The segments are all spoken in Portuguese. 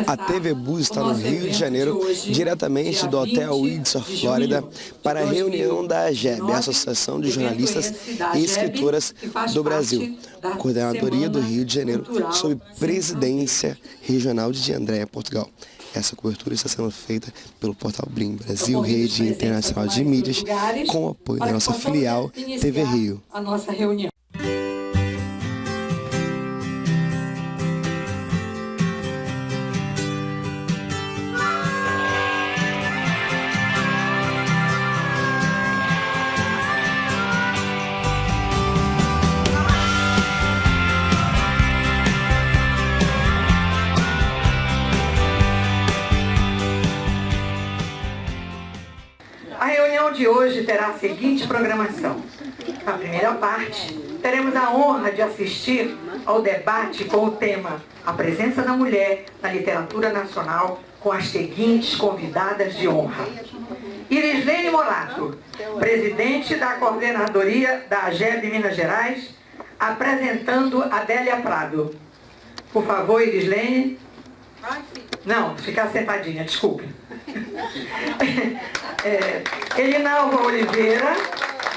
A TV Bus está no Rio de Janeiro, diretamente do Hotel Windsor, Flórida, para a reunião da AGEB, a Associação de Jornalistas e Escritoras do Brasil, coordenadoria do Rio de Janeiro, sob presidência regional de Andréa, Portugal. Essa cobertura está sendo feita pelo portal Blim Brasil, Rede Internacional de Mídias, com o apoio da nossa filial TV Rio. A nossa reunião. A reunião de hoje terá a seguinte programação. Na primeira parte, teremos a honra de assistir ao debate com o tema A Presença da Mulher na Literatura Nacional, com as seguintes convidadas de honra. Irislene Morato, presidente da coordenadoria da AGEB Minas Gerais, apresentando Adélia Prado. Por favor, Irislene. Não, ficar sentadinha, desculpe. Elinalva Oliveira,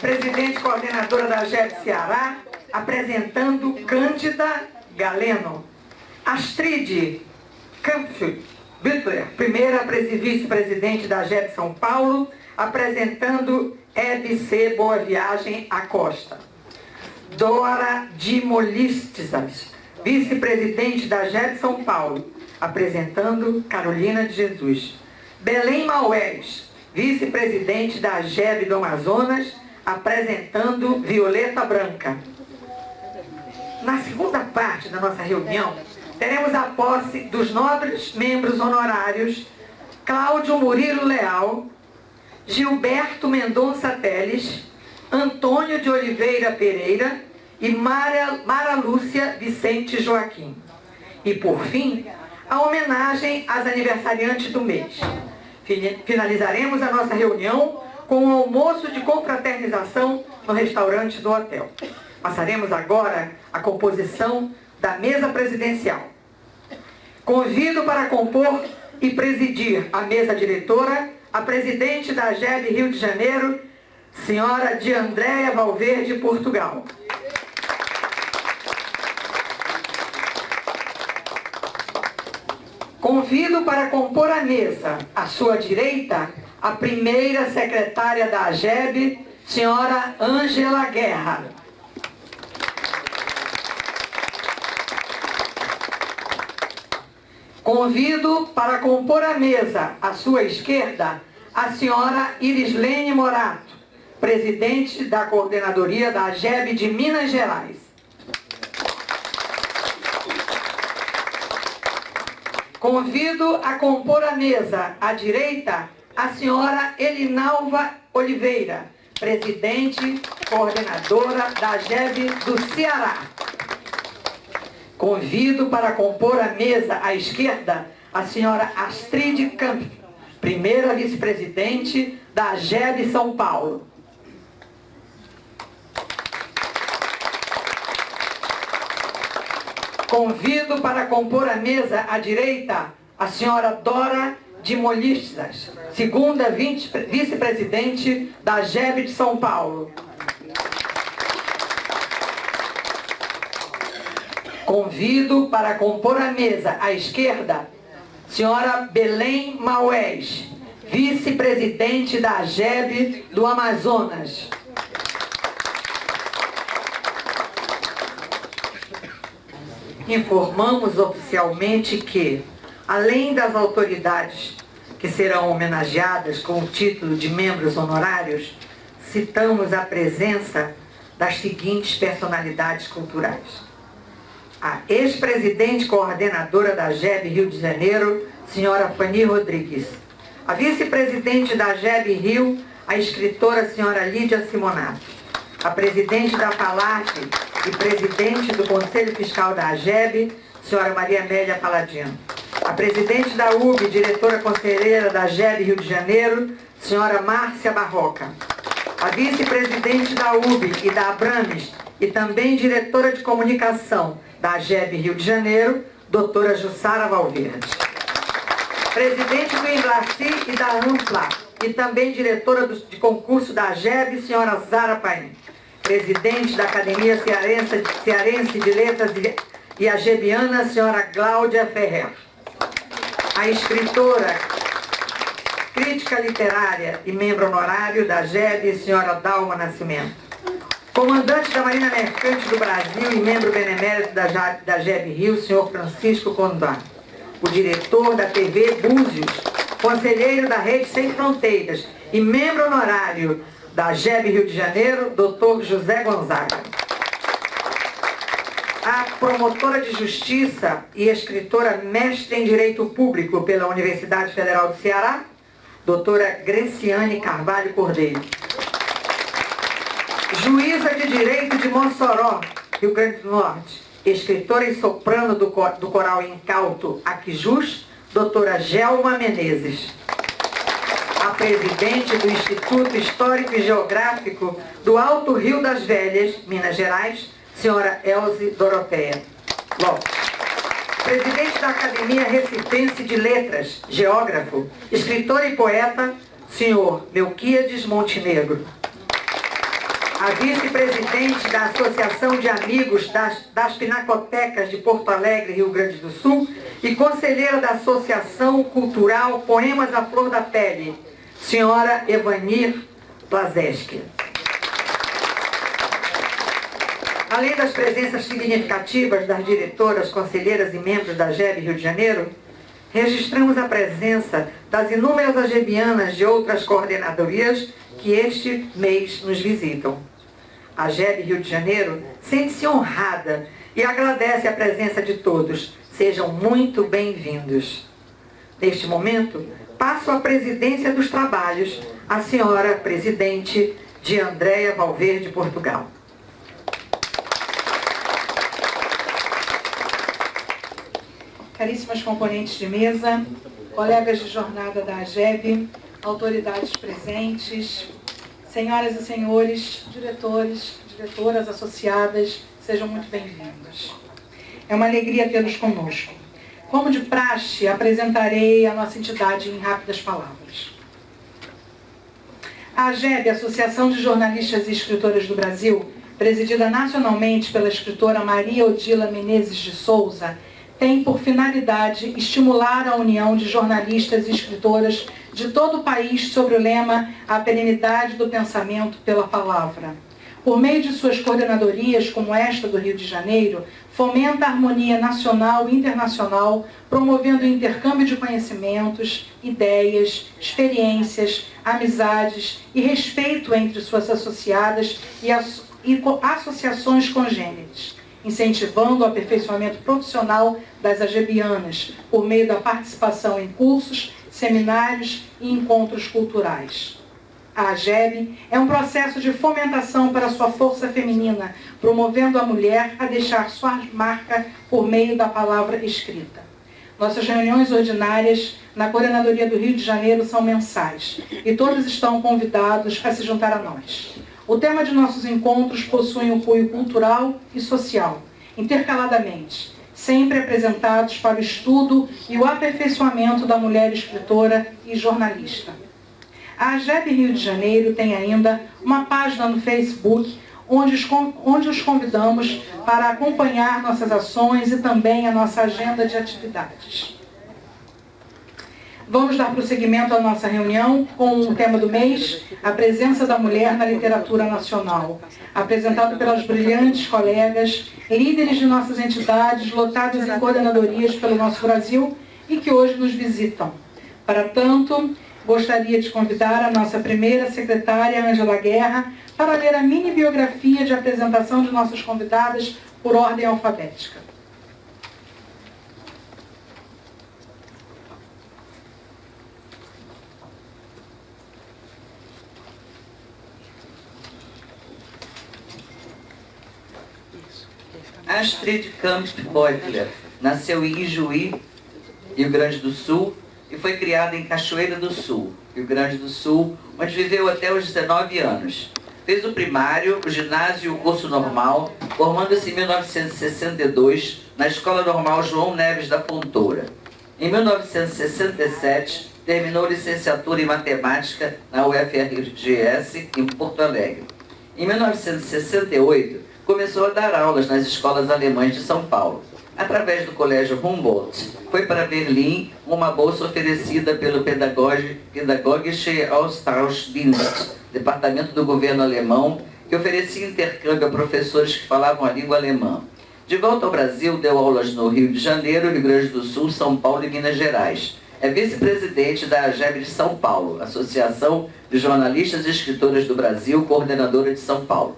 presidente coordenadora da AGEB Ceará, apresentando Cândida Galeno. Astrid Kampf-Bittler, primeira vice-presidente da AGEB São Paulo, apresentando EBC Boa Viagem Acosta. Dora Dimolistas, vice-presidente da AGEB São Paulo, apresentando Carolina de Jesus. Belém Maués, vice-presidente da AGEB do Amazonas, apresentando Violeta Branca. Na segunda parte da nossa reunião, teremos a posse dos nobres membros honorários Cláudio Murilo Leal, Gilberto Mendonça Teles, Antônio de Oliveira Pereira e Mara Lúcia Vicente Joaquim. E, por fim, a homenagem às aniversariantes do mês. Finalizaremos a nossa reunião com um almoço de confraternização no restaurante do hotel. Passaremos agora à composição da mesa presidencial. Convido para compor e presidir a mesa diretora a presidente da AGEB Rio de Janeiro, senhora de Andréa Valverde, Portugal. Convido para compor a mesa, à sua direita, a primeira secretária da AGEB, senhora Ângela Guerra. Convido para compor a mesa, à sua esquerda, a senhora Irislene Morato, presidente da coordenadoria da AGEB de Minas Gerais. Convido a compor a mesa, à direita, a senhora Elinalva Oliveira, presidente, coordenadora da AGEB do Ceará. Convido para compor a mesa, à esquerda, a senhora Astrid Kampf, primeira vice-presidente da AGEB São Paulo. Convido para compor a mesa à direita a senhora Dora Dimolistas, segunda vice-presidente da AGEB de São Paulo. Convido para compor a mesa à esquerda senhora Belém Maués, vice-presidente da AGEB do Amazonas. Informamos oficialmente que, além das autoridades que serão homenageadas com o título de membros honorários, citamos a presença das seguintes personalidades culturais. A ex-presidente coordenadora da AGEB Rio de Janeiro, senhora Fanny Rodrigues. A vice-presidente da AGEB Rio, a escritora senhora Lídia Simonato. A presidente da FALARC e presidente do Conselho Fiscal da AGEB, senhora Maria Amélia Paladino. A presidente da UB, diretora conselheira da AGEB Rio de Janeiro, senhora Márcia Barroca. A vice-presidente da UB e da Abrames e também diretora de comunicação da AGEB Rio de Janeiro, doutora Jussara Valverde. presidente do Embraci e da Ampla, e também diretora de concurso da AGEB, senhora Zara Paim. Presidente da Academia Cearense de Letras e Agebiana, senhora Cláudia Ferrer. A escritora, crítica literária e membro honorário da AGEB, senhora Dalma Nascimento. Comandante da Marinha Mercante do Brasil e membro benemérito da AGEB Rio, senhor Francisco Condá. O diretor da TV Búzios, conselheiro da Rede Sem Fronteiras e membro honorário da AGEB Rio de Janeiro, doutor José Gonzaga. A promotora de Justiça e escritora mestre em Direito Público pela Universidade Federal do Ceará, doutora Greciane Carvalho Cordeiro. Juíza de Direito de Mossoró, Rio Grande do Norte, escritora e soprano do coral Incauto Aquijus, doutora Gelma Menezes. A presidente do Instituto Histórico e Geográfico do Alto Rio das Velhas, Minas Gerais, senhora Elze Doroteia Lopes. Presidente da Academia Recifense de Letras, geógrafo, escritor e poeta, senhor Melquíades Montenegro. A vice-presidente da Associação de Amigos das Pinacotecas de Porto Alegre, Rio Grande do Sul, e conselheira da Associação Cultural Poemas à Flor da Pele, senhora Evanir Blazeski. Além das presenças significativas das diretoras, conselheiras e membros da AGEB Rio de Janeiro, registramos a presença das inúmeras agebianas de outras coordenadorias que este mês nos visitam. A AGEB Rio de Janeiro sente-se honrada e agradece a presença de todos. Sejam muito bem-vindos. Neste momento, passo a presidência dos trabalhos à senhora presidente de Andréia Valverde, Portugal. Caríssimas componentes de mesa, colegas de jornada da AGEB, autoridades presentes, senhoras e senhores, diretores, diretoras associadas, sejam muito bem-vindos. É uma alegria tê-los conosco. Como de praxe, apresentarei a nossa entidade em rápidas palavras. A AGEB, Associação de Jornalistas e Escritoras do Brasil, presidida nacionalmente pela escritora Maria Odila Menezes de Souza, tem por finalidade estimular a união de jornalistas e escritoras de todo o país sobre o lema A Perenidade do Pensamento pela Palavra. Por meio de suas coordenadorias, como esta do Rio de Janeiro, fomenta a harmonia nacional e internacional, promovendo o intercâmbio de conhecimentos, ideias, experiências, amizades e respeito entre suas associadas e associações congêneres, incentivando o aperfeiçoamento profissional das agebianas, por meio da participação em cursos, seminários e encontros culturais. A AGEB é um processo de fomentação para sua força feminina, promovendo a mulher a deixar sua marca por meio da palavra escrita. Nossas reuniões ordinárias na Coordenadoria do Rio de Janeiro são mensais, e todos estão convidados a se juntar a nós. O tema de nossos encontros possui um cunho cultural e social, intercaladamente, sempre apresentados para o estudo e o aperfeiçoamento da mulher escritora e jornalista. A AGEB Rio de Janeiro tem ainda uma página no Facebook, onde os convidamos para acompanhar nossas ações e também a nossa agenda de atividades. Vamos dar prosseguimento à nossa reunião com o tema do mês, a presença da mulher na literatura nacional, apresentado pelas brilhantes colegas, líderes de nossas entidades, lotadas em coordenadorias pelo nosso Brasil e que hoje nos visitam. Para tanto, gostaria de convidar a nossa primeira secretária, Ângela Guerra, para ler a mini biografia de apresentação de nossas convidadas por ordem alfabética. Astrid Kamp-Beutler nasceu em Ijuí, Rio Grande do Sul, e foi criada em Cachoeira do Sul, Rio Grande do Sul, onde viveu até os 19 anos. Fez o primário, o ginásio e o curso normal, formando-se em 1962 na Escola Normal João Neves da Fontoura. Em 1967, terminou licenciatura em Matemática na UFRGS, em Porto Alegre. Em 1968, começou a dar aulas nas escolas alemãs de São Paulo. Através do Colégio Humboldt, foi para Berlim uma bolsa oferecida pelo Pädagogische Austauschdienst, departamento do governo alemão, que oferecia intercâmbio a professores que falavam a língua alemã. De volta ao Brasil, deu aulas no Rio de Janeiro, Rio Grande do Sul, São Paulo e Minas Gerais. É vice-presidente da AGEB de São Paulo, Associação de Jornalistas e Escritoras do Brasil, coordenadora de São Paulo.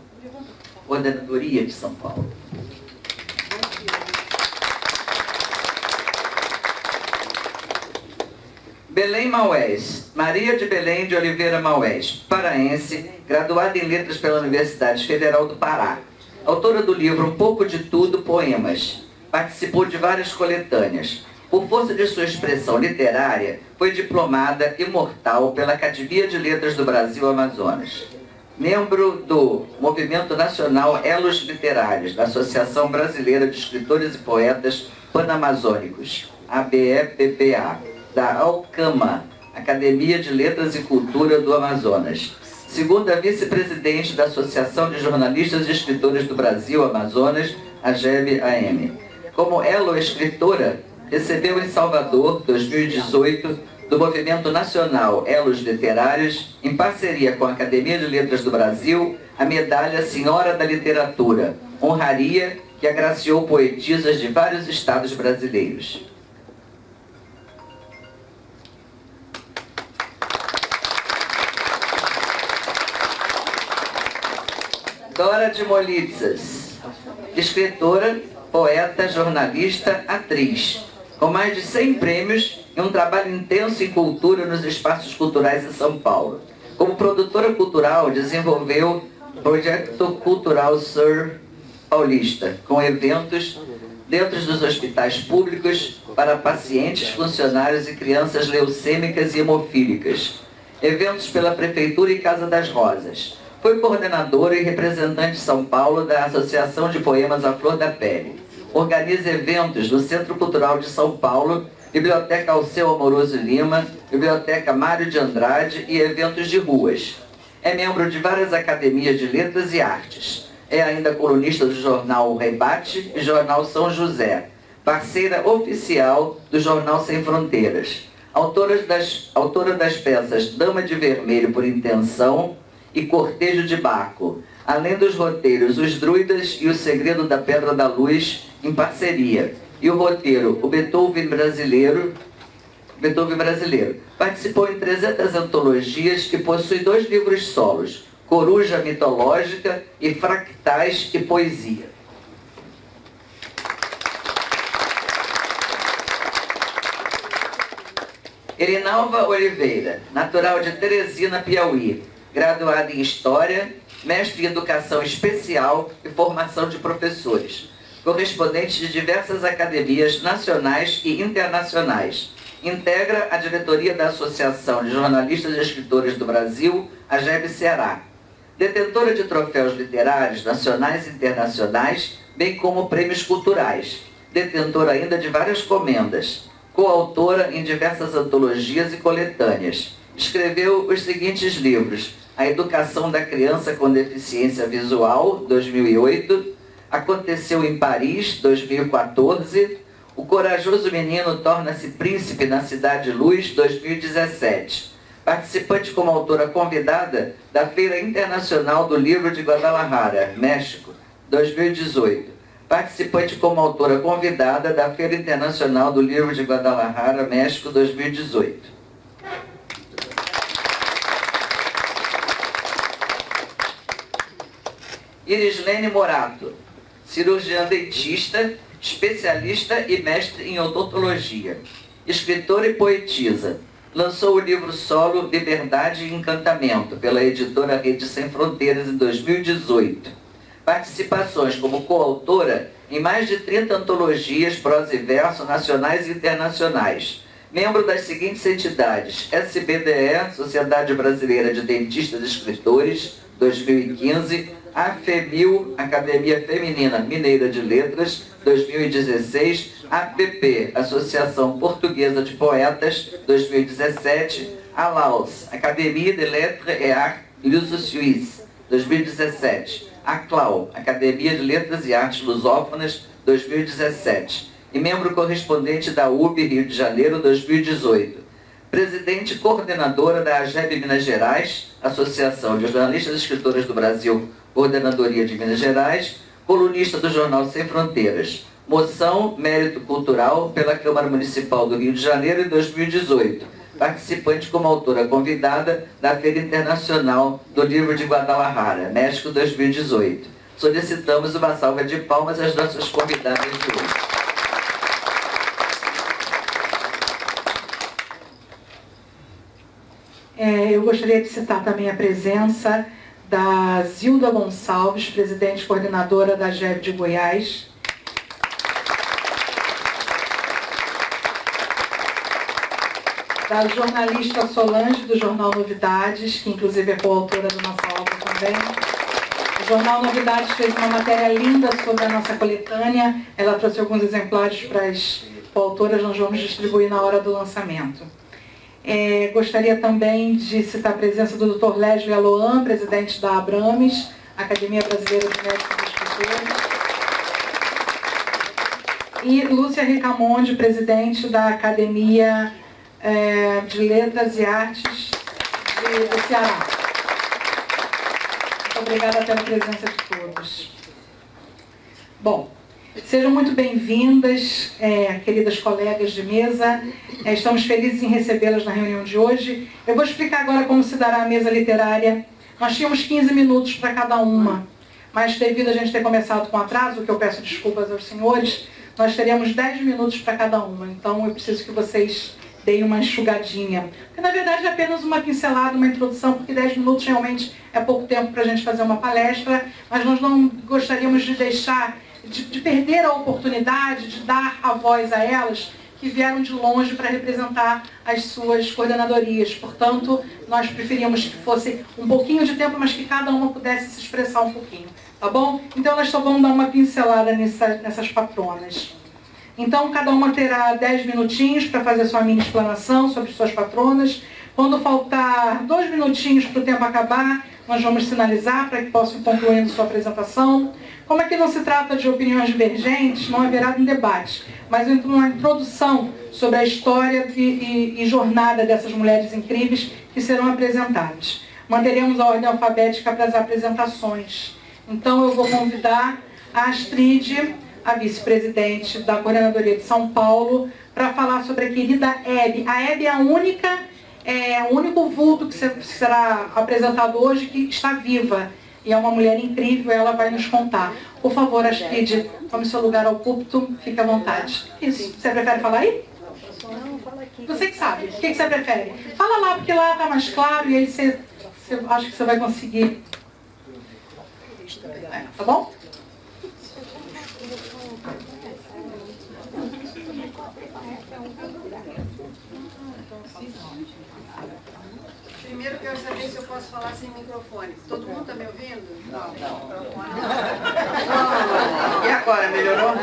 Coordenadoria de São Paulo. Belém Maués, Maria de Belém de Oliveira Maués, paraense, graduada em Letras pela Universidade Federal do Pará. Autora do livro Um Pouco de Tudo, Poemas. Participou de várias coletâneas. Por força de sua expressão literária, foi diplomada imortal pela Academia de Letras do Brasil Amazonas. Membro do Movimento Nacional Elos Literários, da Associação Brasileira de Escritores e Poetas Panamazônicos, ABEPPA, da ALCAMA, Academia de Letras e Cultura do Amazonas. Segunda vice-presidente da Associação de Jornalistas e Escritores do Brasil Amazonas, AGEB-AM. Como elo-escritora, recebeu em Salvador, 2018, do Movimento Nacional Elos Literários, em parceria com a Academia de Letras do Brasil, a medalha Senhora da Literatura, honraria que agraciou poetisas de vários estados brasileiros. Dora de Molitzas, escritora, poeta, jornalista, atriz, com mais de 100 prêmios e um trabalho intenso em cultura nos espaços culturais de São Paulo. Como produtora cultural, desenvolveu o Projeto Cultural Sur Paulista, com eventos dentro dos hospitais públicos para pacientes, funcionários e crianças leucêmicas e hemofílicas. Eventos pela Prefeitura e Casa das Rosas. Foi coordenadora e representante de São Paulo da Associação de Poemas à Flor da Pele. Organiza eventos no Centro Cultural de São Paulo, Biblioteca Alceu Amoroso Lima, Biblioteca Mário de Andrade e eventos de ruas. É membro de várias academias de letras e artes. É ainda colunista do jornal Rebate e jornal São José. Parceira oficial do jornal Sem Fronteiras. Autora das peças Dama de Vermelho por Intenção e Cortejo de Baco, além dos roteiros Os Druidas e O Segredo da Pedra da Luz, em parceria, e o roteiro O Beethoven Brasileiro. Participou em 300 antologias e possui 2 livros solos, Coruja Mitológica e Fractais e Poesia. Erinalva Oliveira, natural de Teresina, Piauí, graduada em História, mestre em Educação Especial e Formação de Professores, correspondente de diversas academias nacionais e internacionais. Integra a diretoria da Associação de Jornalistas e Escritores do Brasil, AGEB-Ceará. Detentora de troféus literários nacionais e internacionais, bem como prêmios culturais. Detentora ainda de várias comendas. Coautora em diversas antologias e coletâneas. Escreveu os seguintes livros: A Educação da Criança com Deficiência Visual, 2008, Aconteceu em Paris, 2014, O Corajoso Menino Torna-se Príncipe na Cidade Luz, 2017. Participante como autora convidada da Feira Internacional do Livro de Guadalajara, México, 2018. Participante como autora convidada da Feira Internacional do Livro de Guadalajara, México, 2018. Irislene Morato, cirurgiã dentista, especialista e mestre em odontologia, escritora e poetisa. Lançou o livro solo Liberdade e Encantamento, pela editora Rede Sem Fronteiras, em 2018. Participações como coautora em mais de 30 antologias, prosa e verso, nacionais e internacionais. Membro das seguintes entidades: SBDE, Sociedade Brasileira de Dentistas e Escritores, 2015, A FEMIL, Academia Feminina Mineira de Letras, 2016, APP, Associação Portuguesa de Poetas, 2017, a LAOS, Académie de Lettres et Arts Luso-Suisse, 2017, a CLAU, Academia de Letras e Artes Lusófonas, 2017, e membro correspondente da UB Rio de Janeiro, 2018. Presidente coordenadora da AGEB Minas Gerais, Associação de Jornalistas e Escritoras do Brasil, Coordenadoria de Minas Gerais, colunista do Jornal Sem Fronteiras. Moção Mérito Cultural pela Câmara Municipal do Rio de Janeiro em 2018. Participante como autora convidada da Feira Internacional do Livro de Guadalajara, México 2018. Solicitamos uma salva de palmas às nossas convidadas de hoje. Eu gostaria de citar também a presença da Zilda Gonçalves, presidente coordenadora da AGEB de Goiás. Da jornalista Solange, do Jornal Novidades, que inclusive é coautora da nossa obra também. O Jornal Novidades fez uma matéria linda sobre a nossa coletânea. Ela trouxe alguns exemplares para as coautoras, nós vamos distribuir na hora do lançamento. Gostaria também de citar a presença do Dr. Léslie Aloan, presidente da Abrames, Academia Brasileira de Médicos e Escritores. E Lúcia Ricamonde, presidente da Academia de Letras e Artes do Ceará. Muito obrigada pela presença de todos. Bom, sejam muito bem-vindas, queridas colegas de mesa. Estamos felizes em recebê-las na reunião de hoje. Eu vou explicar agora como se dará a mesa literária. Nós tínhamos 15 minutos para cada uma, mas devido a gente ter começado com atraso, que eu peço desculpas aos senhores, nós teremos 10 minutos para cada uma. Então eu preciso que vocês deem uma enxugadinha. Porque na verdade é apenas uma pincelada, uma introdução, porque 10 minutos realmente é pouco tempo para a gente fazer uma palestra, mas nós não gostaríamos de deixar de perder a oportunidade de dar a voz a elas que vieram de longe para representar as suas coordenadorias. Portanto, nós preferíamos que fosse um pouquinho de tempo, mas que cada uma pudesse se expressar um pouquinho. Tá bom? Então, nós só vamos dar uma pincelada nessas patronas. Então, cada uma terá 10 minutinhos para fazer sua mini explanação sobre suas patronas. Quando faltar 2 minutinhos para o tempo acabar, nós vamos sinalizar para que possam concluindo sua apresentação. Como aqui não se trata de opiniões divergentes, não haverá um debate, mas uma introdução sobre a história e jornada dessas mulheres incríveis que serão apresentadas. Manteremos a ordem alfabética para as apresentações. Então eu vou convidar a Astrid, a vice-presidente da Coordenadoria de São Paulo, para falar sobre a querida Hebe. A Hebe é o único vulto que será apresentado hoje que está viva. E é uma mulher incrível, ela vai nos contar. Por favor, Astrid, tome seu lugar ao púlpito, fique à vontade. Isso, você prefere falar aí? Não, fala aqui. Você que sabe, o que você prefere? Fala lá, porque lá está mais claro e aí você acho que você vai conseguir. Tá bom? Primeiro quero saber se eu posso falar sem microfone. Todo mundo está me ouvindo? Não. E agora, melhorou?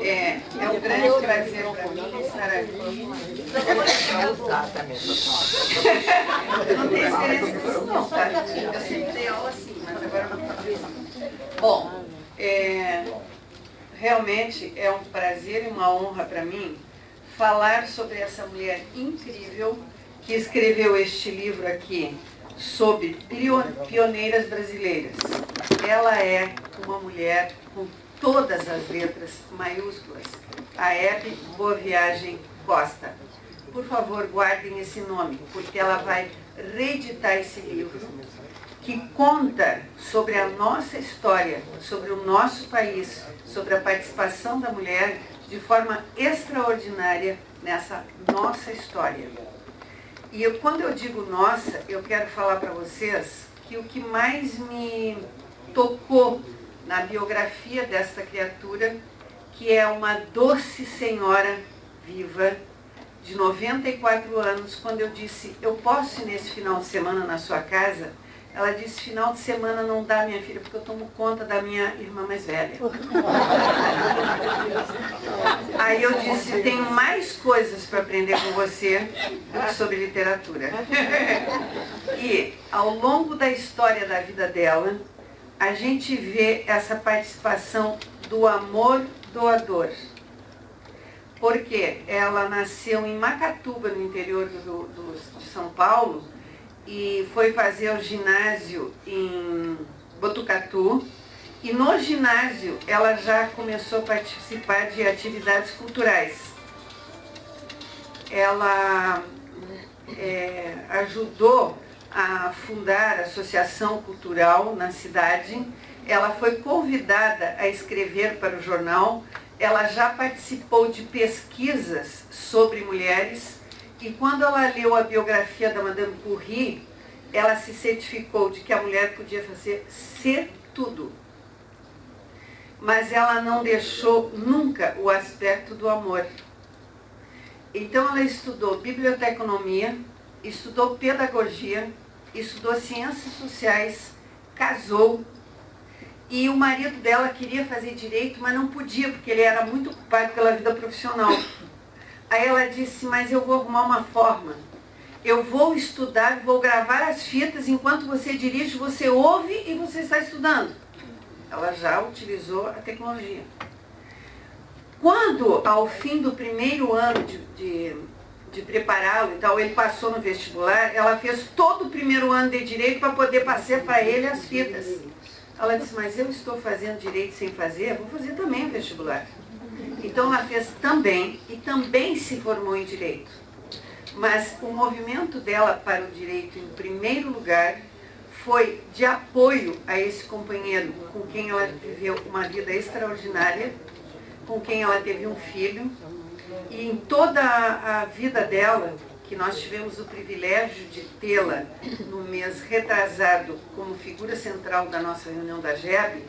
É um grande prazer para mim estar aqui. Eu não tenho experiência com isso não, tá? Eu sempre dei aula assim, mas agora não faço. Bom, realmente é um prazer e uma honra para mim falar sobre essa mulher incrível que escreveu este livro aqui sobre pioneiras brasileiras. Ela é uma mulher com todas as letras maiúsculas, a Hebe Boa Viagem Costa. Por favor, guardem esse nome, porque ela vai reeditar esse livro que conta sobre a nossa história, sobre o nosso país, sobre a participação da mulher de forma extraordinária nessa nossa história. E quando eu digo nossa, eu quero falar para vocês que o que mais me tocou na biografia desta criatura, que é uma doce senhora viva, de 94 anos, quando eu disse, eu posso ir nesse final de semana na sua casa? Ela disse, final de semana não dá, minha filha, porque eu tomo conta da minha irmã mais velha. Aí eu disse, tenho mais coisas para aprender com você do que sobre literatura. E ao longo da história da vida dela, a gente vê essa participação do amor doador. Porque ela nasceu em Macatuba, no interior de São Paulo, e foi fazer o ginásio em Botucatu. E no ginásio ela já começou a participar de atividades culturais. Ela ajudou a fundar a Associação Cultural na cidade. Ela foi convidada a escrever para o jornal. Ela já participou de pesquisas sobre mulheres. E quando ela leu a biografia da Madame Curie, ela se certificou de que a mulher podia ser tudo. Mas ela não deixou nunca o aspecto do amor. Então ela estudou biblioteconomia, estudou pedagogia, estudou ciências sociais, casou. E o marido dela queria fazer direito, mas não podia, porque ele era muito ocupado pela vida profissional. Aí ela disse, mas eu vou arrumar uma forma. Eu vou estudar, vou gravar as fitas, enquanto você dirige, você ouve e você está estudando. Ela já utilizou a tecnologia. Quando, ao fim do primeiro ano de prepará-lo e tal, ele passou no vestibular, ela fez todo o primeiro ano de direito para poder passar para ele as fitas. Ela disse, mas eu estou fazendo direito sem fazer, vou fazer também o vestibular. Então ela fez também, e também se formou em direito. Mas o movimento dela para o direito, em primeiro lugar, foi de apoio a esse companheiro com quem ela viveu uma vida extraordinária, com quem ela teve um filho. E em toda a vida dela, que nós tivemos o privilégio de tê-la no mês retrasado como figura central da nossa reunião da GEB,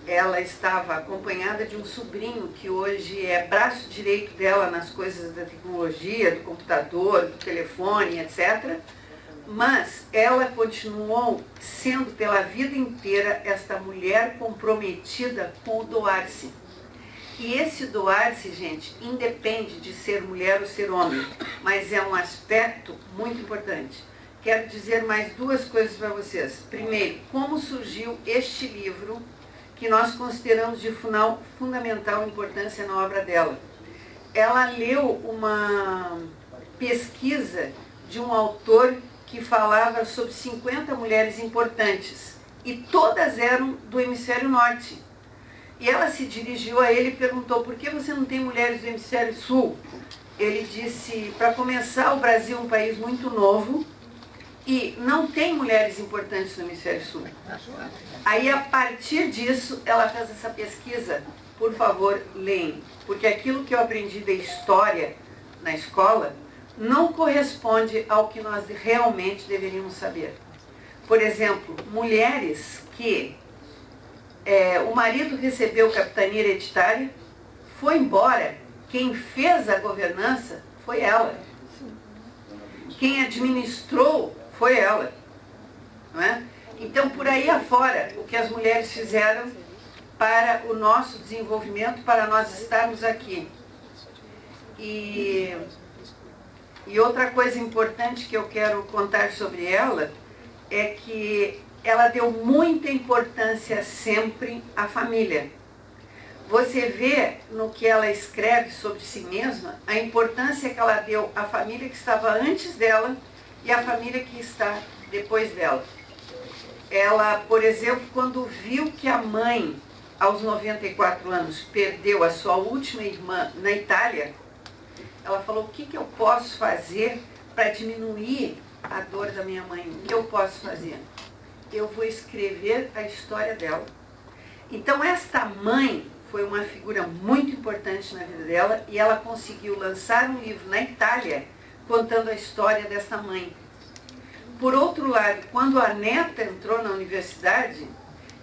ela estava acompanhada de um sobrinho que hoje é braço direito dela nas coisas da tecnologia, do computador, do telefone, etc. Mas ela continuou sendo pela vida inteira esta mulher comprometida com o doar-se. E esse doar-se, gente, independe de ser mulher ou ser homem, mas é um aspecto muito importante. Quero dizer mais duas coisas para vocês. Primeiro, como surgiu este livro, que nós consideramos de fundamental importância na obra dela. Ela leu uma pesquisa de um autor que falava sobre 50 mulheres importantes, e todas eram do hemisfério norte. E ela se dirigiu a ele e perguntou, por que você não tem mulheres do hemisfério sul? Ele disse, para começar, o Brasil é um país muito novo e não tem mulheres importantes no hemisfério sul. Aí, a partir disso, ela fez essa pesquisa. Por favor, leem, porque aquilo que eu aprendi da história na escola não corresponde ao que nós realmente deveríamos saber. Por exemplo, mulheres que o marido recebeu capitania hereditária, foi embora, quem fez a governança foi ela. Quem administrou foi ela. Não é? Então, por aí afora, o que as mulheres fizeram para o nosso desenvolvimento, para nós estarmos aqui. E outra coisa importante que eu quero contar sobre ela é que ela deu muita importância sempre à família. Você vê no que ela escreve sobre si mesma a importância que ela deu à família que estava antes dela e à família que está depois dela. Ela, por exemplo, quando viu que a mãe, aos 94 anos, perdeu a sua última irmã na Itália, ela falou, o que eu posso fazer para diminuir a dor da minha mãe? O que eu posso fazer? Eu vou escrever a história dela. Então, esta mãe foi uma figura muito importante na vida dela e ela conseguiu lançar um livro na Itália contando a história desta mãe. Por outro lado, quando a neta entrou na universidade,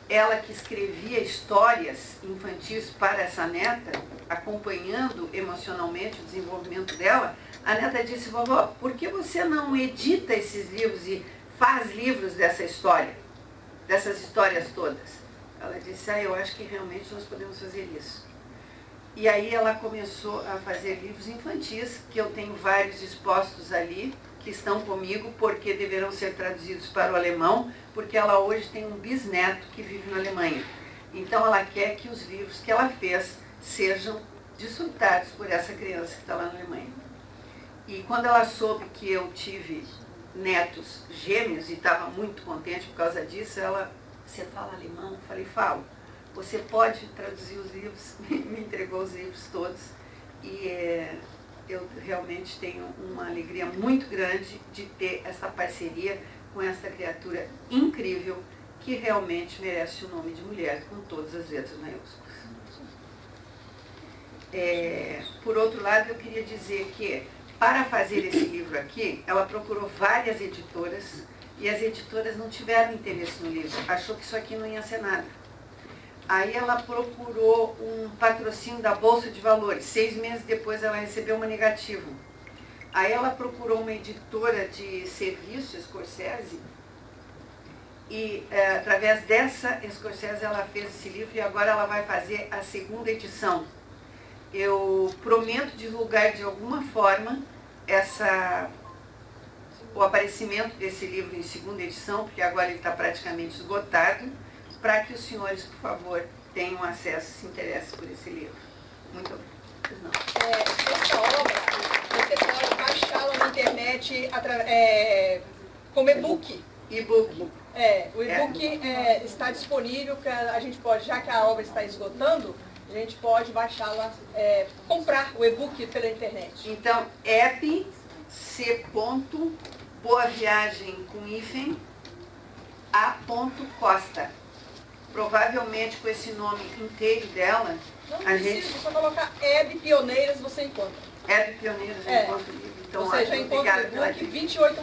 ela que escrevia histórias infantis para essa neta, acompanhando emocionalmente o desenvolvimento dela, a neta disse: vovó, por que você não edita esses livros e faz livros dessa história, dessas histórias todas? Ela disse: eu acho que realmente nós podemos fazer isso. E aí ela começou a fazer livros infantis, que eu tenho vários expostos ali, que estão comigo, porque deverão ser traduzidos para o alemão, porque ela hoje tem um bisneto que vive na Alemanha. Então ela quer que os livros que ela fez sejam desfrutados por essa criança que está lá na Alemanha. E quando ela soube que eu tive netos gêmeos e estava muito contente por causa disso, ela: você fala alemão? Eu falei: falo. Você pode traduzir os livros? Me entregou os livros todos. E eu realmente tenho uma alegria muito grande de ter essa parceria com essa criatura incrível, que realmente merece o nome de mulher, com todas as letras maiúsculas. Por outro lado, eu queria dizer que, para fazer esse livro aqui, ela procurou várias editoras, e as editoras não tiveram interesse no livro, achou que isso aqui não ia ser nada. Aí ela procurou um patrocínio da Bolsa de Valores. 6 meses depois ela recebeu uma negativa. Aí ela procurou uma editora de serviço, Scorsese, e através dessa Scorsese ela fez esse livro, e agora ela vai fazer a 2ª edição. Eu prometo divulgar de alguma forma o aparecimento desse livro em 2ª edição, porque agora ele está praticamente esgotado, para que os senhores, por favor, tenham acesso, se interessem por esse livro. Muito obrigada. Essa obra, você pode baixá-la na internet como e-book. E-book. O e-book está disponível, que a gente pode, já que a obra está esgotando, a gente pode baixá-la, comprar o e-book pela internet. Então, Boa Viagem com hífen, A.Costa. Provavelmente com esse nome inteiro dela, não gente... só colocar Hebe Pioneiras você encontra. Hebe Pioneiras eu encontro o livro. Então, você já encontra o e-book R$28.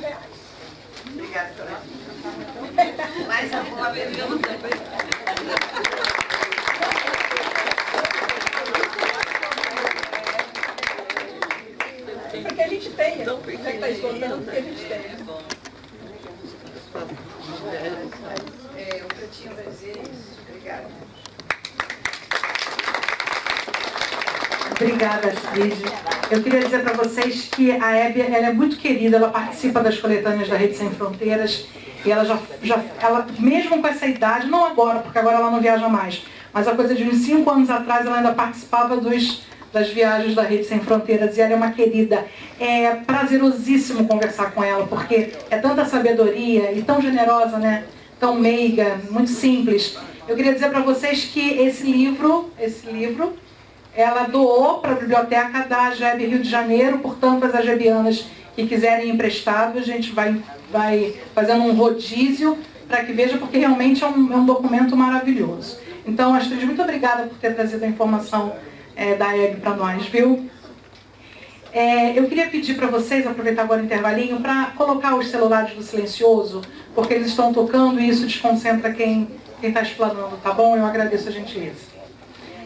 Obrigada pela dica. Mais alguma pergunta? Porque a gente tem, já que está esgotando, porque a gente tem. O que eu tinha para dizer é isso. Obrigada. Obrigada, Astrid. Eu queria dizer para vocês que a Hebe, ela é muito querida, ela participa das coletâneas da Rede Sem Fronteiras, e ela ela, mesmo com essa idade, não agora, porque agora ela não viaja mais, mas a coisa de uns 5 anos atrás ela ainda participava das viagens da Rede Sem Fronteiras, e ela é uma querida. É prazerosíssimo conversar com ela, porque é tanta sabedoria e tão generosa, né? Tão meiga, muito simples. Eu queria dizer para vocês que esse livro, ela doou para a biblioteca da AGEB Rio de Janeiro, portanto, as agebianas que quiserem emprestado, a gente vai fazendo um rodízio para que veja, porque realmente é um documento maravilhoso. Então, Astrid, muito obrigada por ter trazido a informação da Hebe para nós, viu? Eu queria pedir para vocês, aproveitar agora o intervalinho, para colocar os celulares do silencioso, porque eles estão tocando e isso desconcentra quem está explanando, tá bom? Eu agradeço a gentileza.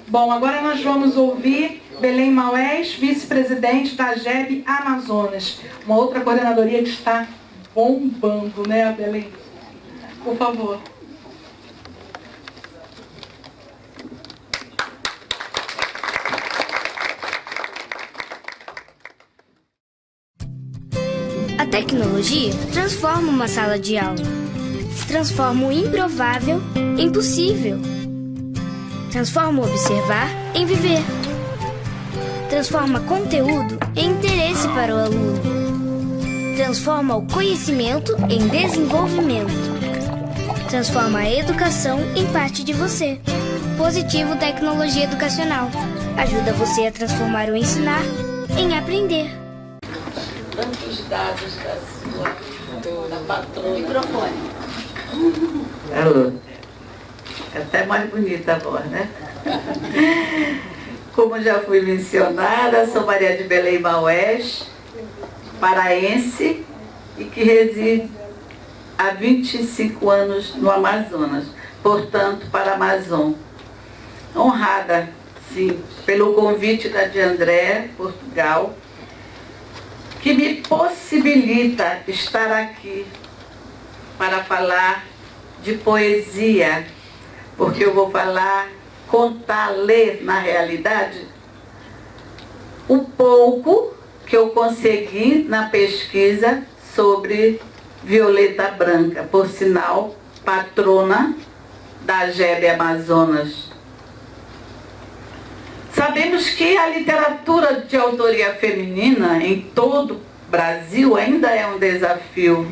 Bom, agora nós vamos ouvir Belém Maués, vice-presidente da AGEB Amazonas, uma outra coordenadoria que está bombando, né, Belém? Por favor. A tecnologia transforma uma sala de aula. Transforma o improvável em possível. Transforma o observar em viver. Transforma conteúdo em interesse para o aluno. Transforma o conhecimento em desenvolvimento. Transforma a educação em parte de você. Positivo Tecnologia Educacional. Ajuda você a transformar o ensinar em aprender. Tantos dados da patroa. Microfone. Alô. É até mais bonita a voz, né? Como já fui mencionada, sou Maria de Belém Maués, paraense, e que reside há 25 anos no Amazonas. portanto, para a Amazon. Honrada, sim, pelo convite da de André, Portugal, que me possibilita estar aqui para falar de poesia, porque eu vou falar, contar, ler, na realidade, o pouco que eu consegui na pesquisa sobre Violeta Branca, por sinal, patrona da GEB Amazonas. Sabemos que a literatura de autoria feminina em todo o Brasil ainda é um desafio.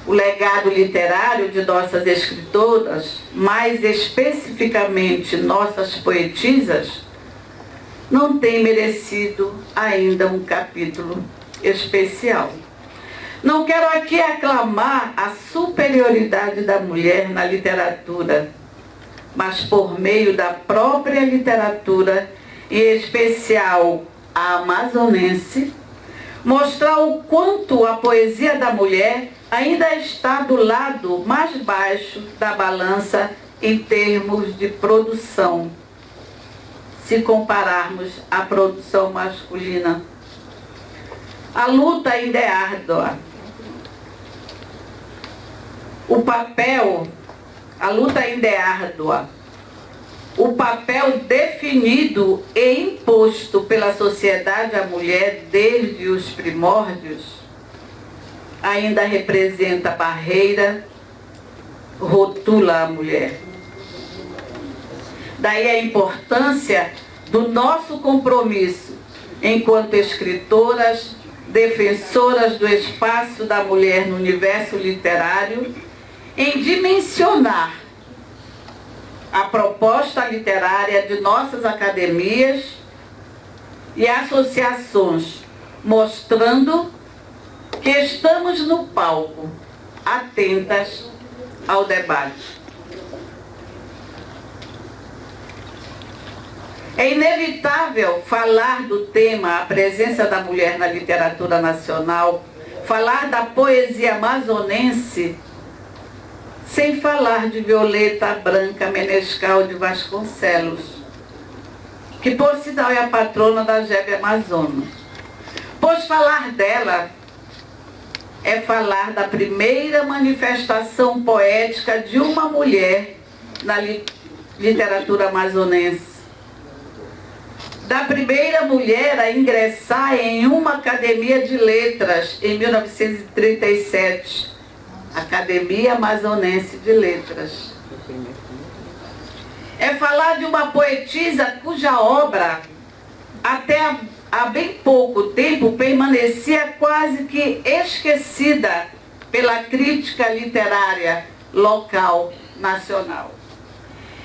O legado literário de nossas escritoras, mais especificamente nossas poetisas, não tem merecido ainda um capítulo especial. Não quero aqui aclamar a superioridade da mulher na literatura, mas por meio da própria literatura, em especial a amazonense, mostrar o quanto a poesia da mulher ainda está do lado mais baixo da balança em termos de produção, se compararmos à produção masculina. A luta ainda é árdua. A luta ainda é árdua. O papel definido e imposto pela sociedade à mulher desde os primórdios ainda representa barreira, rotula a mulher. Daí a importância do nosso compromisso enquanto escritoras, defensoras do espaço da mulher no universo literário, em dimensionar a proposta literária de nossas academias e associações, mostrando que estamos no palco, atentas ao debate. É inevitável falar do tema a presença da mulher na literatura nacional, falar da poesia amazonense, sem falar de Violeta Branca Menescal de Vasconcelos, que por sinal é a patrona da GEB Amazonas. Pois falar dela é falar da primeira manifestação poética de uma mulher na literatura amazonense. Da primeira mulher a ingressar em uma academia de letras em 1937, Academia Amazonense de Letras. É falar de uma poetisa cuja obra, até há bem pouco tempo, permanecia quase que esquecida pela crítica literária local, nacional.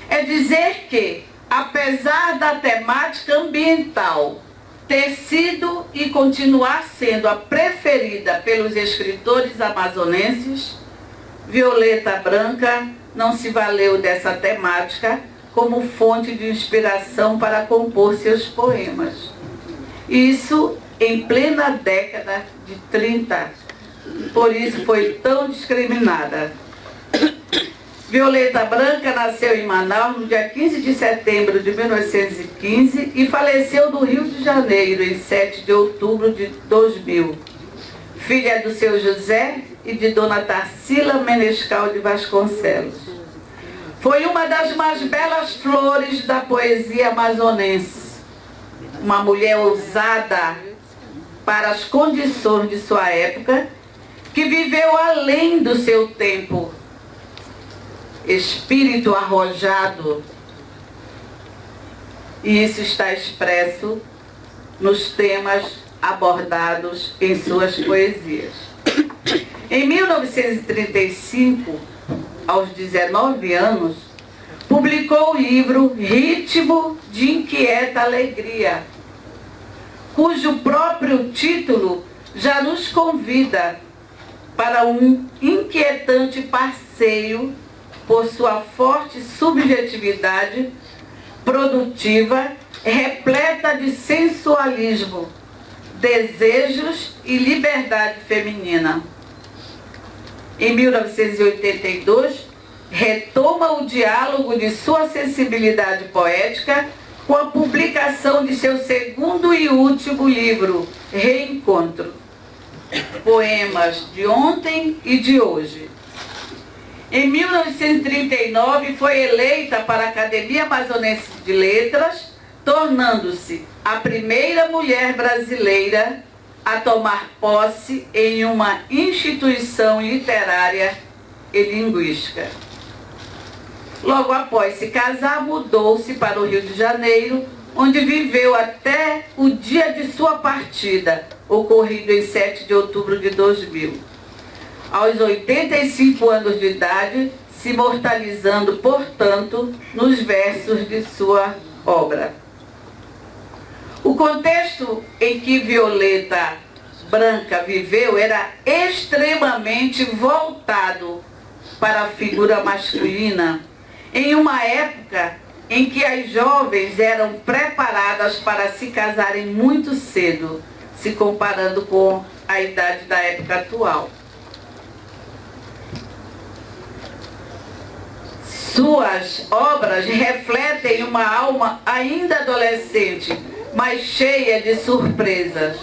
É dizer que, apesar da temática ambiental ter sido e continuar sendo a preferida pelos escritores amazonenses, Violeta Branca não se valeu dessa temática como fonte de inspiração para compor seus poemas. Isso em plena década de 30, por isso foi tão discriminada. Violeta Branca nasceu em Manaus no dia 15 de setembro de 1915 e faleceu no Rio de Janeiro em 7 de outubro de 2000. Filha do seu José e de Dona Tarsila Menescal de Vasconcelos. Foi uma das mais belas flores da poesia amazonense. Uma mulher ousada para as condições de sua época, que viveu além do seu tempo. Espírito arrojado, e isso está expresso nos temas abordados em suas poesias. Em 1935, aos 19 anos, publicou o livro Ritmo de Inquieta Alegria, cujo próprio título já nos convida para um inquietante passeio por sua forte subjetividade produtiva, repleta de sensualismo, desejos e liberdade feminina. Em 1982, retoma o diálogo de sua sensibilidade poética com a publicação de seu segundo e último livro, Reencontro, Poemas de Ontem e de Hoje. Em 1939, foi eleita para a Academia Amazonense de Letras, tornando-se a primeira mulher brasileira a tomar posse em uma instituição literária e linguística. Logo após se casar, mudou-se para o Rio de Janeiro, onde viveu até o dia de sua partida, ocorrido em 7 de outubro de 2000. Aos 85 anos de idade, se imortalizando, portanto, nos versos de sua obra. O contexto em que Violeta Branca viveu era extremamente voltado para a figura masculina, em uma época em que as jovens eram preparadas para se casarem muito cedo, se comparando com a idade da época atual. Suas obras refletem uma alma ainda adolescente, mas cheia de surpresas.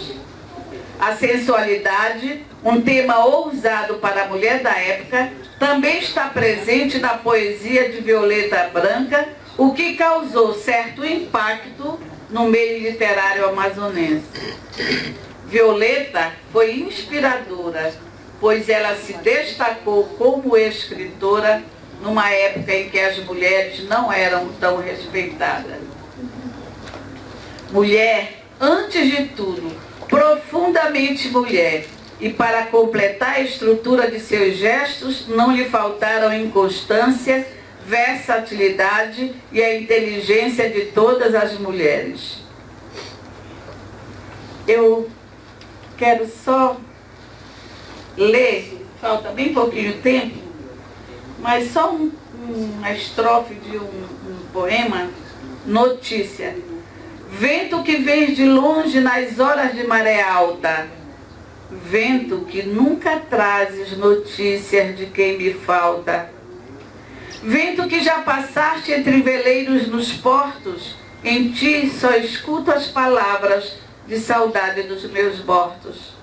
A sensualidade, um tema ousado para a mulher da época, também está presente na poesia de Violeta Branca, o que causou certo impacto no meio literário amazonense. Violeta foi inspiradora, pois ela se destacou como escritora numa época em que as mulheres não eram tão respeitadas. Mulher, antes de tudo, profundamente mulher, e para completar a estrutura de seus gestos, não lhe faltaram inconstância, versatilidade e a inteligência de todas as mulheres. Eu quero só ler, falta bem pouquinho tempo, mas só uma estrofe de um poema, Notícia. Vento que vens de longe nas horas de maré alta, vento que nunca trazes notícias de quem me falta. Vento que já passaste entre veleiros nos portos, em ti só escuto as palavras de saudade dos meus mortos.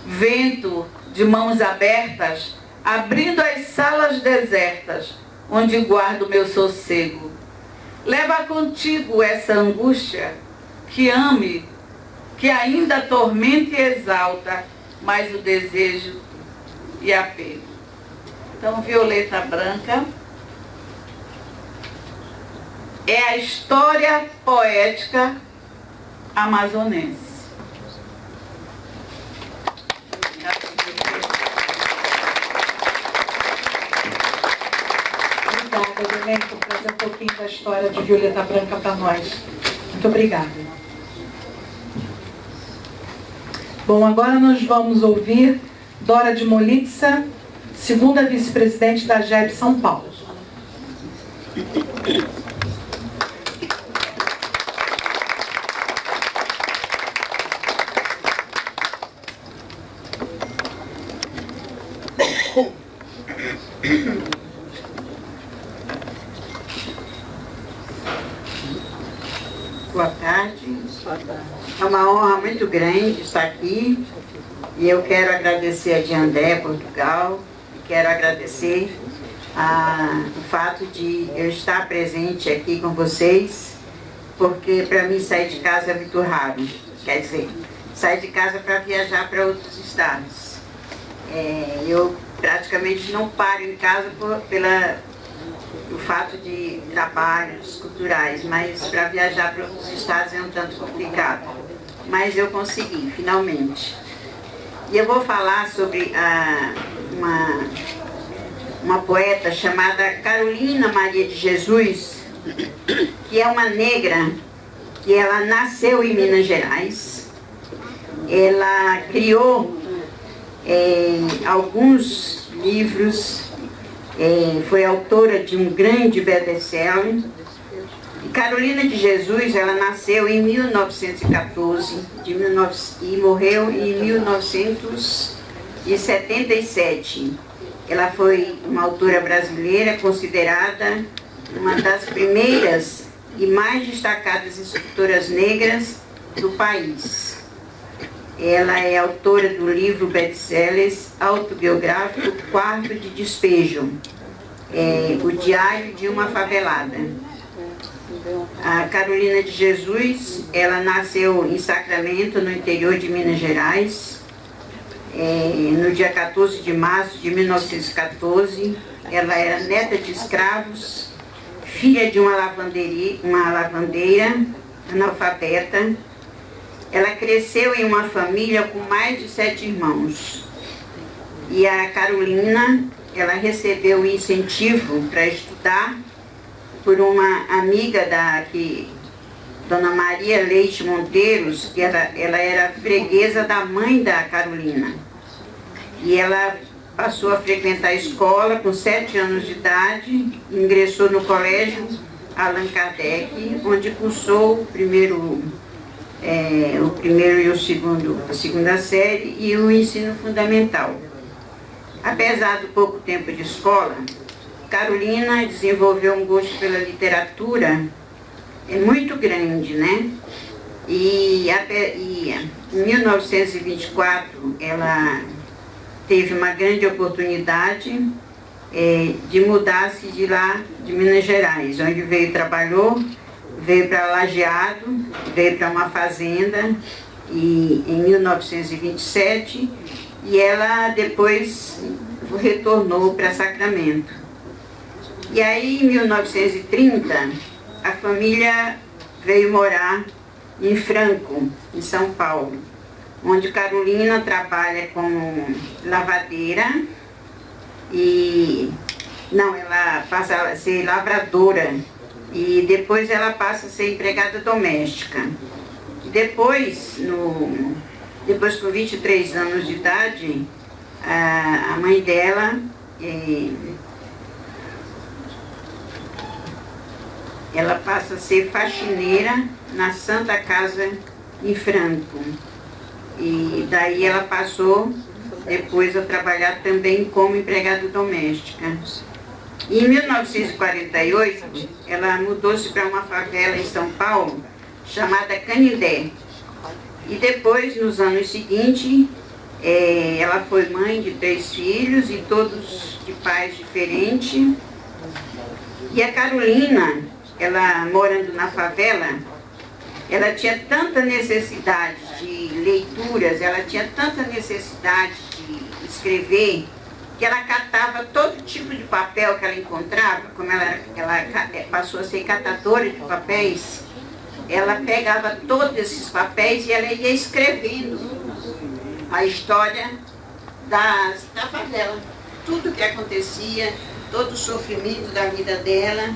Vento de mãos abertas, abrindo as salas desertas, onde guardo meu sossego. Leva contigo essa angústia que ame, que ainda atormenta e exalta, mais o desejo e apego. Então, Violeta Branca é a história poética amazonense. Obrigada, Belém, por trazer um pouquinho da história de Violeta Branca para nós. Muito obrigada. Bom, agora nós vamos ouvir Dora de Molitsa, segunda vice-presidente da AGEB São Paulo. Boa tarde. É uma honra muito grande estar aqui e eu quero agradecer a Diandé Portugal e quero agradecer o fato de eu estar presente aqui com vocês, porque para mim sair de casa é muito raro. Quer dizer, sair de casa para viajar para outros estados. Eu praticamente não paro em casa o fato de trabalhos culturais, mas para viajar para outros estados é um tanto complicado. Mas eu consegui, finalmente. E eu vou falar sobre uma poeta chamada Carolina Maria de Jesus, que é uma negra, que ela nasceu em Minas Gerais. Ela criou alguns livros, foi autora de um grande best-seller. Carolina de Jesus, ela nasceu em 1914 e morreu em 1977. Ela foi uma autora brasileira considerada uma das primeiras e mais destacadas escritoras negras do país. Ela é autora do livro best-sellers autobiográfico Quarto de Despejo, O Diário de uma Favelada. A Carolina de Jesus, ela nasceu em Sacramento, no interior de Minas Gerais, no dia 14 de março de 1914. Ela era neta de escravos, filha de uma lavandeira, analfabeta. Ela cresceu em uma família com mais de 7 irmãos. E a Carolina, ela recebeu incentivo para estudar por uma amiga Dona Maria Leite Monteiros, que ela era freguesa da mãe da Carolina. E ela passou a frequentar a escola com 7 anos de idade, ingressou no colégio Allan Kardec, onde cursou a segunda série e o ensino fundamental. Apesar do pouco tempo de escola, Carolina desenvolveu um gosto pela literatura muito grande, né? E em 1924 ela teve uma grande oportunidade de mudar-se de lá, de Minas Gerais, onde trabalhou, veio para Lajeado, veio para uma fazenda em 1927, e ela depois retornou para Sacramento. E aí, em 1930, a família veio morar em Franco, em São Paulo, onde Carolina trabalha como lavadeira ela passa a ser lavradora e depois ela passa a ser empregada doméstica. Depois, com 23 anos de idade, a mãe dela ela passa a ser faxineira na Santa Casa em Franco. E daí ela passou depois a trabalhar também como empregada doméstica. E em 1948, ela mudou-se para uma favela em São Paulo, chamada Canindé. E depois, nos anos seguintes, ela foi mãe de 3 filhos, e todos de pais diferentes. E a Carolina, ela morando na favela, ela tinha tanta necessidade de leituras, ela tinha tanta necessidade de escrever, que ela catava todo tipo de papel que ela encontrava. Como ela passou a ser catadora de papéis, ela pegava todos esses papéis e ela ia escrevendo a história da favela. Tudo o que acontecia, todo o sofrimento da vida dela,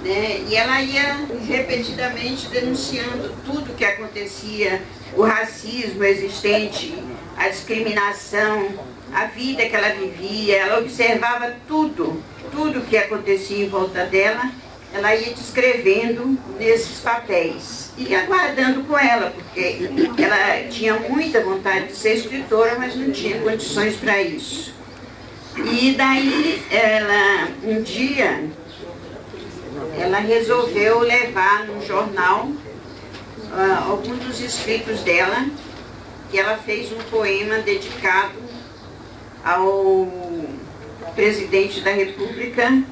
né? E ela ia repetidamente denunciando tudo o que acontecia, o racismo existente, a discriminação, a vida que ela vivia. Ela observava tudo o que acontecia em volta dela, ela ia descrevendo nesses papéis e aguardando com ela, porque ela tinha muita vontade de ser escritora, mas não tinha condições para isso. E daí, um dia, ela resolveu levar no jornal alguns dos escritos dela, que ela fez um poema dedicado ao presidente da República,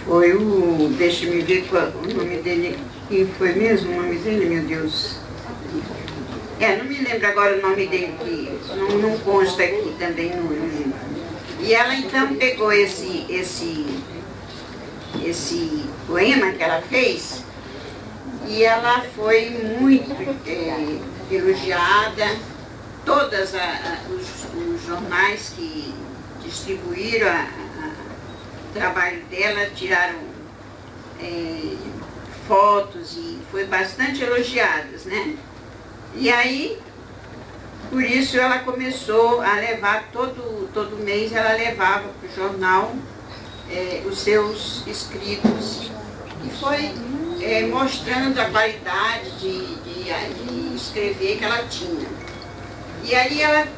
foi deixa-me ver o nome dele, quem foi mesmo o nome dele, meu Deus? Não me lembro agora o nome dele, que não consta aqui também no livro. E ela então pegou esse poema que ela fez, e ela foi muito elogiada. Todos os jornais que distribuíram o trabalho dela tiraram fotos e foi bastante elogiadas, né? E aí, por isso ela começou a levar, todo mês ela levava para o jornal os seus escritos e foi mostrando a qualidade de escrever que ela tinha. E aí ela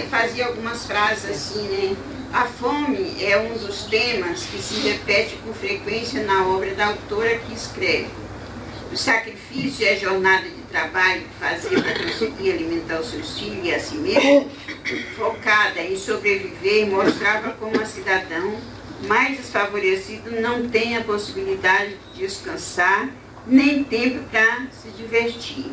fazia algumas frases assim, né? A fome é um dos temas que se repete com frequência na obra da autora que escreve. O sacrifício e a jornada de trabalho que fazia para conseguir alimentar os seus filhos e a si mesmo, focada em sobreviver, mostrava como a cidadão mais desfavorecido não tem a possibilidade de descansar, nem tempo para se divertir.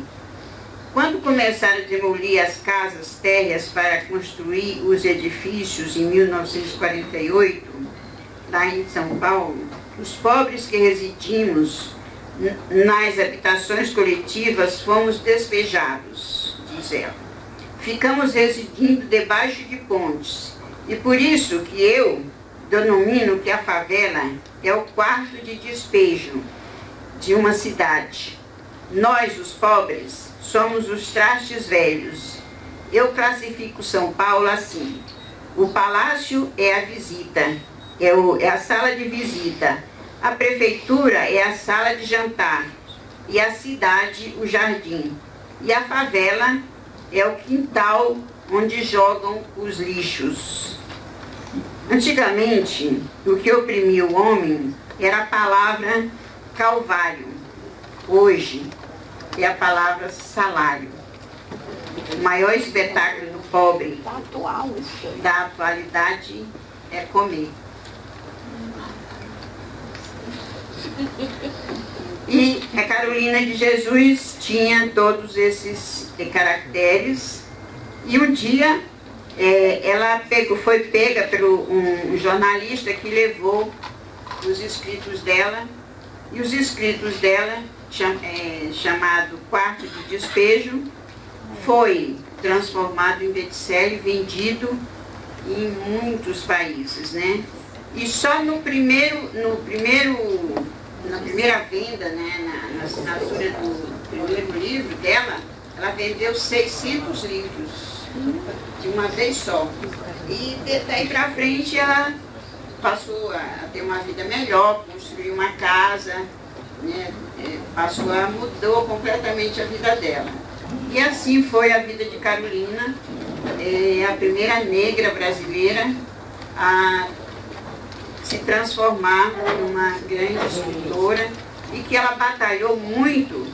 Quando começaram a demolir as casas térreas para construir os edifícios em 1948, lá em São Paulo, os pobres que residimos nas habitações coletivas fomos despejados, diz ela. Ficamos residindo debaixo de pontes. E por isso que eu denomino que a favela é o quarto de despejo de uma cidade. Nós, os pobres, somos os trastes velhos. Eu classifico São Paulo assim. O palácio é a visita, é a sala de visita. A prefeitura é a sala de jantar. E a cidade, o jardim. E a favela é o quintal onde jogam os lixos. Antigamente, o que oprimia o homem era a palavra calvário. Hoje, é a palavra salário. O maior espetáculo do pobre da atualidade é comer. E a Carolina de Jesus tinha todos esses caracteres. E um dia ela foi pega por um jornalista que levou os escritos dela. E os escritos dela, chamado Quarto de Despejo, foi transformado em best-seller, vendido em muitos países, né? E só na primeira venda, né, na assinatura do primeiro livro dela, ela vendeu 600 livros de uma vez só. E daí para frente ela passou a ter uma vida melhor, construiu uma casa, né, mudou completamente a vida dela. E assim foi a vida de Carolina, a primeira negra brasileira a se transformar numa grande escritora, e que ela batalhou muito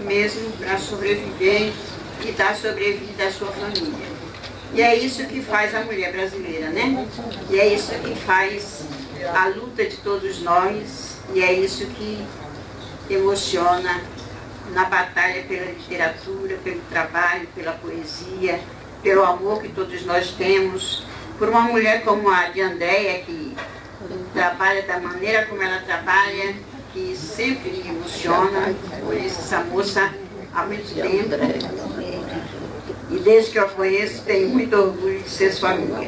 mesmo para sobreviver e dar sobrevida à sua família. E é isso que faz a mulher brasileira, né? E é isso que faz a luta de todos nós, e é isso que emociona na batalha pela literatura, pelo trabalho, pela poesia, pelo amor que todos nós temos, por uma mulher como a de Andréia, que trabalha da maneira como ela trabalha, que sempre me emociona. Conheço essa moça há muito tempo, e desde que eu a conheço tenho muito orgulho de ser sua amiga.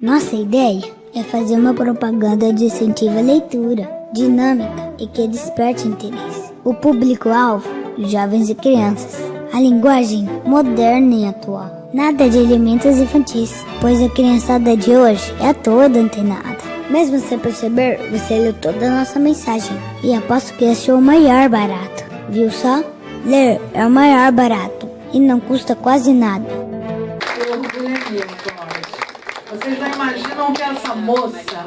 Nossa ideia é fazer uma propaganda de incentivo à leitura, dinâmica e que desperte interesse. O público-alvo, jovens e crianças. A linguagem moderna e atual. Nada de elementos infantis, pois a criançada de hoje é toda antenada. Mesmo sem perceber, você leu toda a nossa mensagem. E aposto que este é o maior barato. Viu só? Ler é o maior barato e não custa quase nada. O orgulho é meu, nós. Vocês não imaginam que essa moça,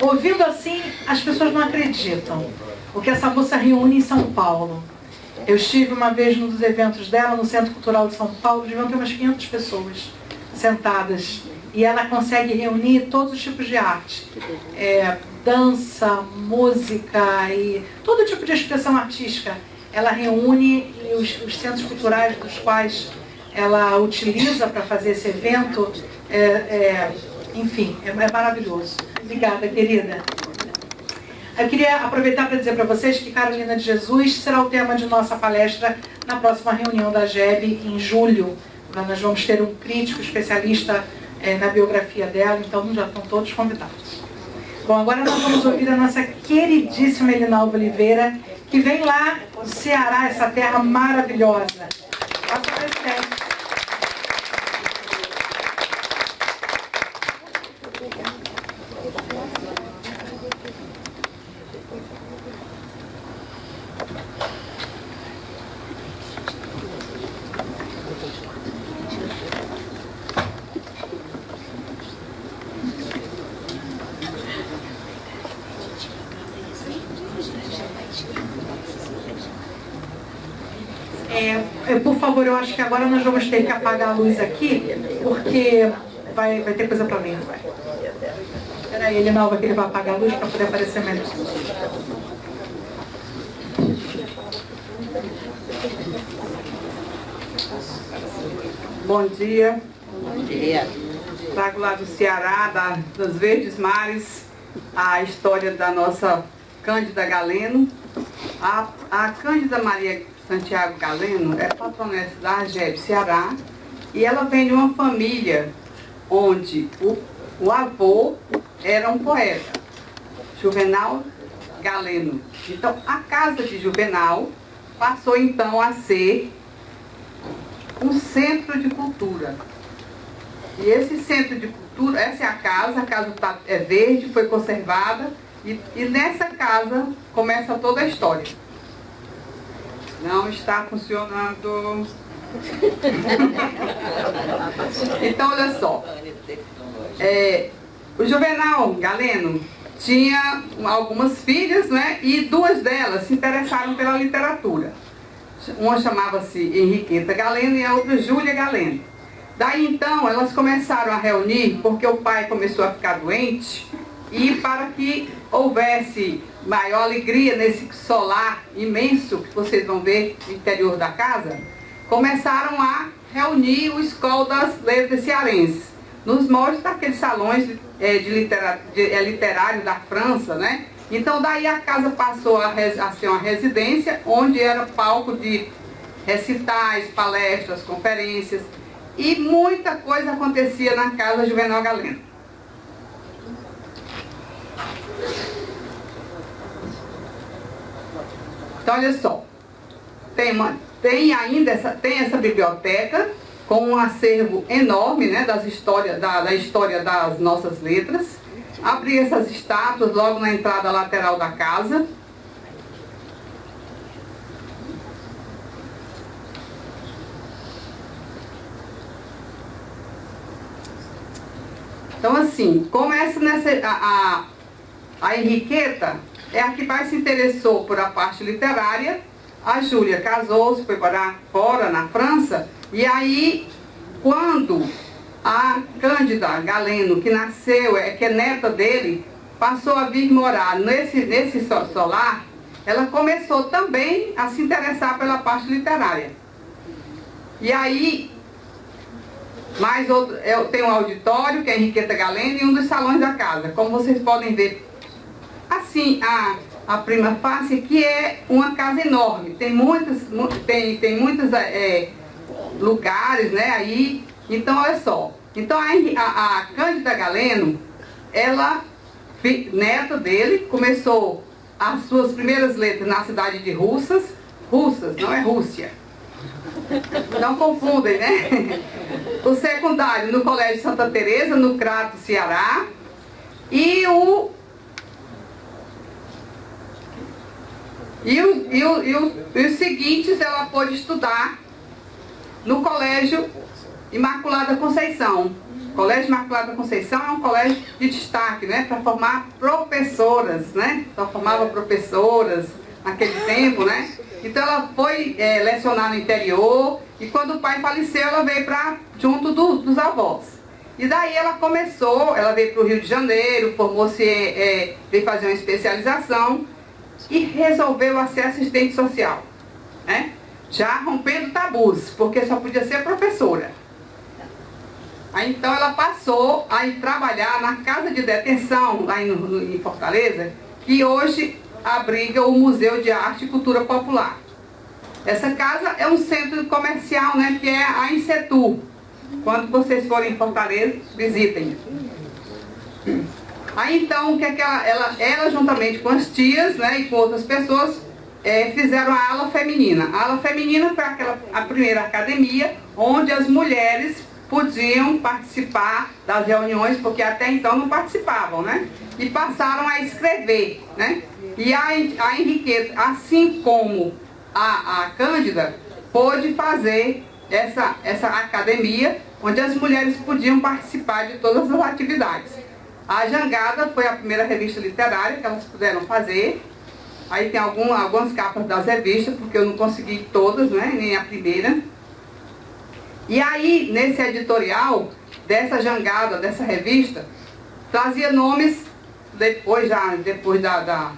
ouvindo assim, as pessoas não acreditam. O que essa moça reúne em São Paulo. Eu estive uma vez num dos eventos dela, no Centro Cultural de São Paulo, deviam ter umas 500 pessoas sentadas. E ela consegue reunir todos os tipos de arte. Dança, música e todo tipo de expressão artística. Ela reúne os centros culturais dos quais ela utiliza para fazer esse evento. Enfim, é maravilhoso. Obrigada, querida. Eu queria aproveitar para dizer para vocês que Carolina de Jesus será o tema de nossa palestra na próxima reunião da GEB, em julho. Nós vamos ter um crítico especialista na biografia dela, então já estão todos convidados. Bom, agora nós vamos ouvir a nossa queridíssima Elinalva Oliveira, que vem lá do Ceará, essa terra maravilhosa. Nossa presidente. Por favor, eu acho que agora nós vamos ter que apagar a luz aqui, porque vai ter coisa para ler. Espera aí, Elinalva, que ele vai apagar a luz para poder aparecer melhor. Bom dia. Bom dia. Trago lá do Ceará, dos Verdes Mares, a história da nossa Cândida Galeno. A Cândida Maria Santiago Galeno é patronessa da AGEB Ceará e ela vem de uma família onde o avô era um poeta, Juvenal Galeno. Então, a casa de Juvenal passou então a ser um centro de cultura. E esse centro de cultura, essa é a casa é verde, foi conservada, e nessa casa começa toda a história. Não está funcionando. Então, olha só. O Juvenal Galeno tinha algumas filhas, né? E duas delas se interessaram pela literatura. Uma chamava-se Henriqueta Galeno e a outra Júlia Galeno. Daí então elas começaram a reunir, porque o pai começou a ficar doente, e para que houvesse maior alegria nesse solar imenso que vocês vão ver no interior da casa, começaram a reunir o Escola das Letras Cearenses, nos moldes daqueles salões literários da França, né? Então daí a casa passou a ser uma residência, onde era palco de recitais, palestras, conferências, e muita coisa acontecia na casa Juvenal Galeno. Então olha só, tem essa biblioteca com um acervo enorme, né, da história das nossas letras. Abri essas estátuas logo na entrada lateral da casa. Então assim, começa a Henriqueta é a que mais se interessou por a parte literária. A Júlia casou-se, foi para fora, na França, e aí, quando a Cândida Galeno, que nasceu, que é neta dele, passou a vir morar nesse solar, ela começou também a se interessar pela parte literária. E aí, eu tenho um auditório, que é Henriqueta Galeno, e um dos salões da casa. Como vocês podem ver, assim, a prima face, que é uma casa enorme. Tem muitos lugares, né, aí. Então, olha só. Então, a Cândida Galeno, ela, neta dele, começou as suas primeiras letras na cidade de Russas, não é Rússia. Não confundem, né? O secundário no Colégio Santa Teresa, no Crato, Ceará. E os seguintes ela pôde estudar no Colégio Imaculada Conceição. O Colégio Imaculada Conceição é um colégio de destaque, né, para formar professoras, né? Só formava professoras naquele tempo, né? Então ela foi lecionar no interior, e quando o pai faleceu, ela veio junto dos avós. E daí ela veio para o Rio de Janeiro, veio fazer uma especialização e resolveu ser assistente social, né? Já rompendo tabus, porque só podia ser professora. Aí então ela passou a ir trabalhar na casa de detenção, lá em Fortaleza, que hoje abriga o Museu de Arte e Cultura Popular. Essa casa é um centro comercial, né, que é a Insetur. Quando vocês forem em Fortaleza, visitem. Aí então, o que é que ela juntamente com as tias, né, e com outras pessoas, fizeram a ala feminina. A ala feminina foi a primeira academia onde as mulheres podiam participar das reuniões, porque até então não participavam, né? E passaram a escrever, né? E a Henriqueta, assim como a Cândida, pôde fazer essa academia, onde as mulheres podiam participar de todas as atividades. A Jangada foi a primeira revista literária que elas puderam fazer. Aí tem algumas capas das revistas, porque eu não consegui todas, né? Nem a primeira. E aí, nesse editorial, dessa jangada, dessa revista, trazia nomes, depois da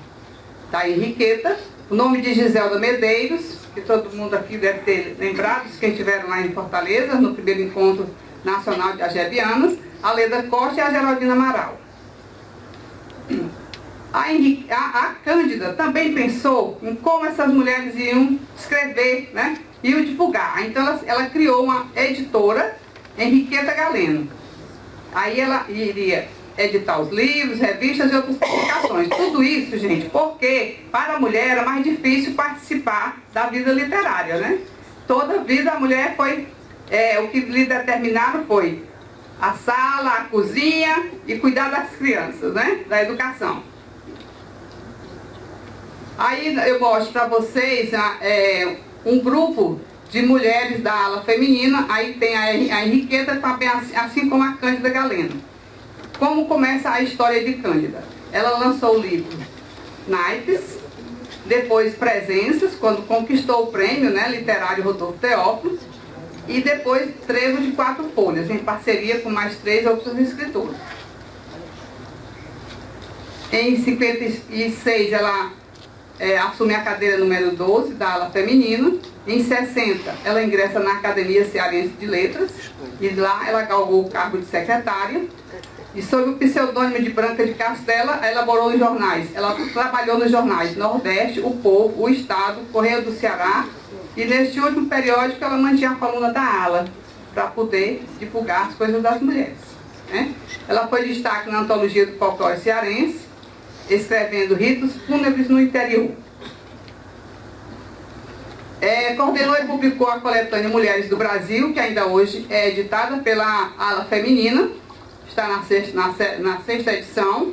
Henriqueta, o nome de Giselda Medeiros, que todo mundo aqui deve ter lembrado, quem estiveram lá em Fortaleza, no primeiro encontro nacional de agebianas, a Leda Costa e a Geraldina Amaral. A Cândida também pensou em como essas mulheres iam escrever, né? Iam divulgar. Então ela criou uma editora, Henriqueta Galeno. Aí ela iria editar os livros, revistas e outras publicações. Tudo isso, gente, porque para a mulher era mais difícil participar da vida literária, né? Toda a vida a mulher foi, o que lhe determinaram foi a sala, a cozinha e cuidar das crianças, né? Da educação. Aí eu mostro para vocês um grupo de mulheres da ala feminina. Aí tem a Henriqueta também, assim como a Cândida Galeno. Como começa a história de Cândida? Ela lançou o livro Naipes, depois Presenças, quando conquistou o prêmio, né, literário Rodolfo Teófilo, e depois Trevo de 4 folhas, em parceria com mais 3 outros escritores. Em 56 ela assume a cadeira número 12 da ala feminina. Em 60 ela ingressa na Academia Cearense de Letras, e lá ela galgou o cargo de secretária. E sob o pseudônimo de Branca de Castela, ela elaborou os jornais. Ela trabalhou nos jornais Nordeste, O Povo, O Estado, Correio do Ceará. E neste último periódico ela mantinha a coluna da ala, para poder divulgar as coisas das mulheres, né? Ela foi destaque na antologia do folclore cearense, escrevendo ritos fúnebres no interior. Coordenou e publicou a coletânea Mulheres do Brasil, que ainda hoje é editada pela ala feminina, está na sexta edição.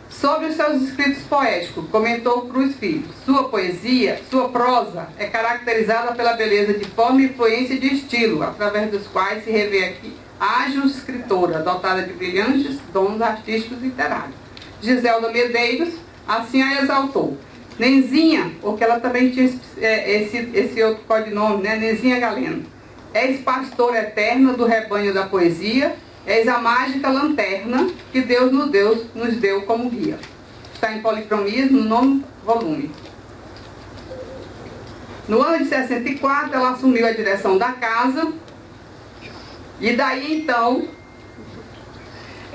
Sobre os seus escritos poéticos, comentou Cruz Filho: sua poesia, sua prosa é caracterizada pela beleza de forma, influência e de estilo, através dos quais se revê aqui ágil escritora, dotada de brilhantes dons artísticos e literários. Giselda Medeiros assim a exaltou. Nenzinha, porque ela também tinha esse outro codinome, né? Nenzinha Galeno. És pastora eterna do rebanho da poesia, és a mágica lanterna que Deus nos deu como guia. Está em Policromismo, no 9º volume. No ano de 64, ela assumiu a direção da casa, e daí então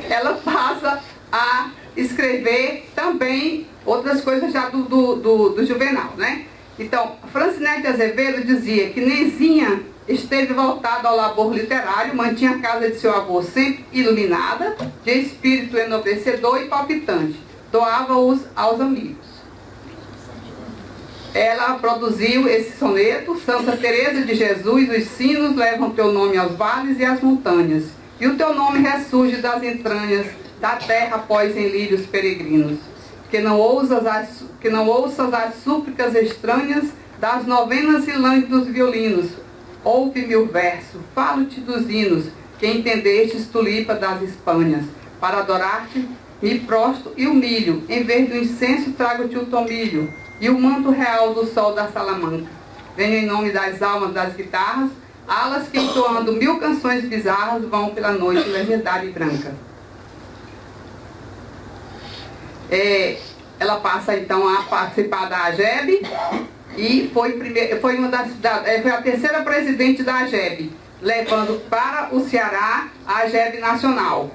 ela passa a escrever também outras coisas já do Juvenal, né? Então, Francinete Azevedo dizia que Nenzinha esteve voltada ao labor literário, mantinha a casa de seu avô sempre iluminada, de espírito enobrecedor e palpitante, doava-os aos amigos. Ela produziu esse soneto: Santa Teresa de Jesus, os sinos levam teu nome aos vales e às montanhas, e o teu nome ressurge das entranhas da terra após em lírios peregrinos. Que não ouças as súplicas estranhas das novenas e lãs dos violinos. Ouve meu verso, falo-te dos hinos, que entendestes tulipa das Espanhas. Para adorar-te, me prostro e humilho, em vez do incenso trago-te o tomilho, e o manto real do sol da Salamanca. Venho em nome das almas das guitarras, alas que entoando 1000 canções bizarras vão pela noite leviandade branca. Ela passa então a participar da AGEB, e foi a terceira presidente da AGEB, levando para o Ceará a AGEB nacional.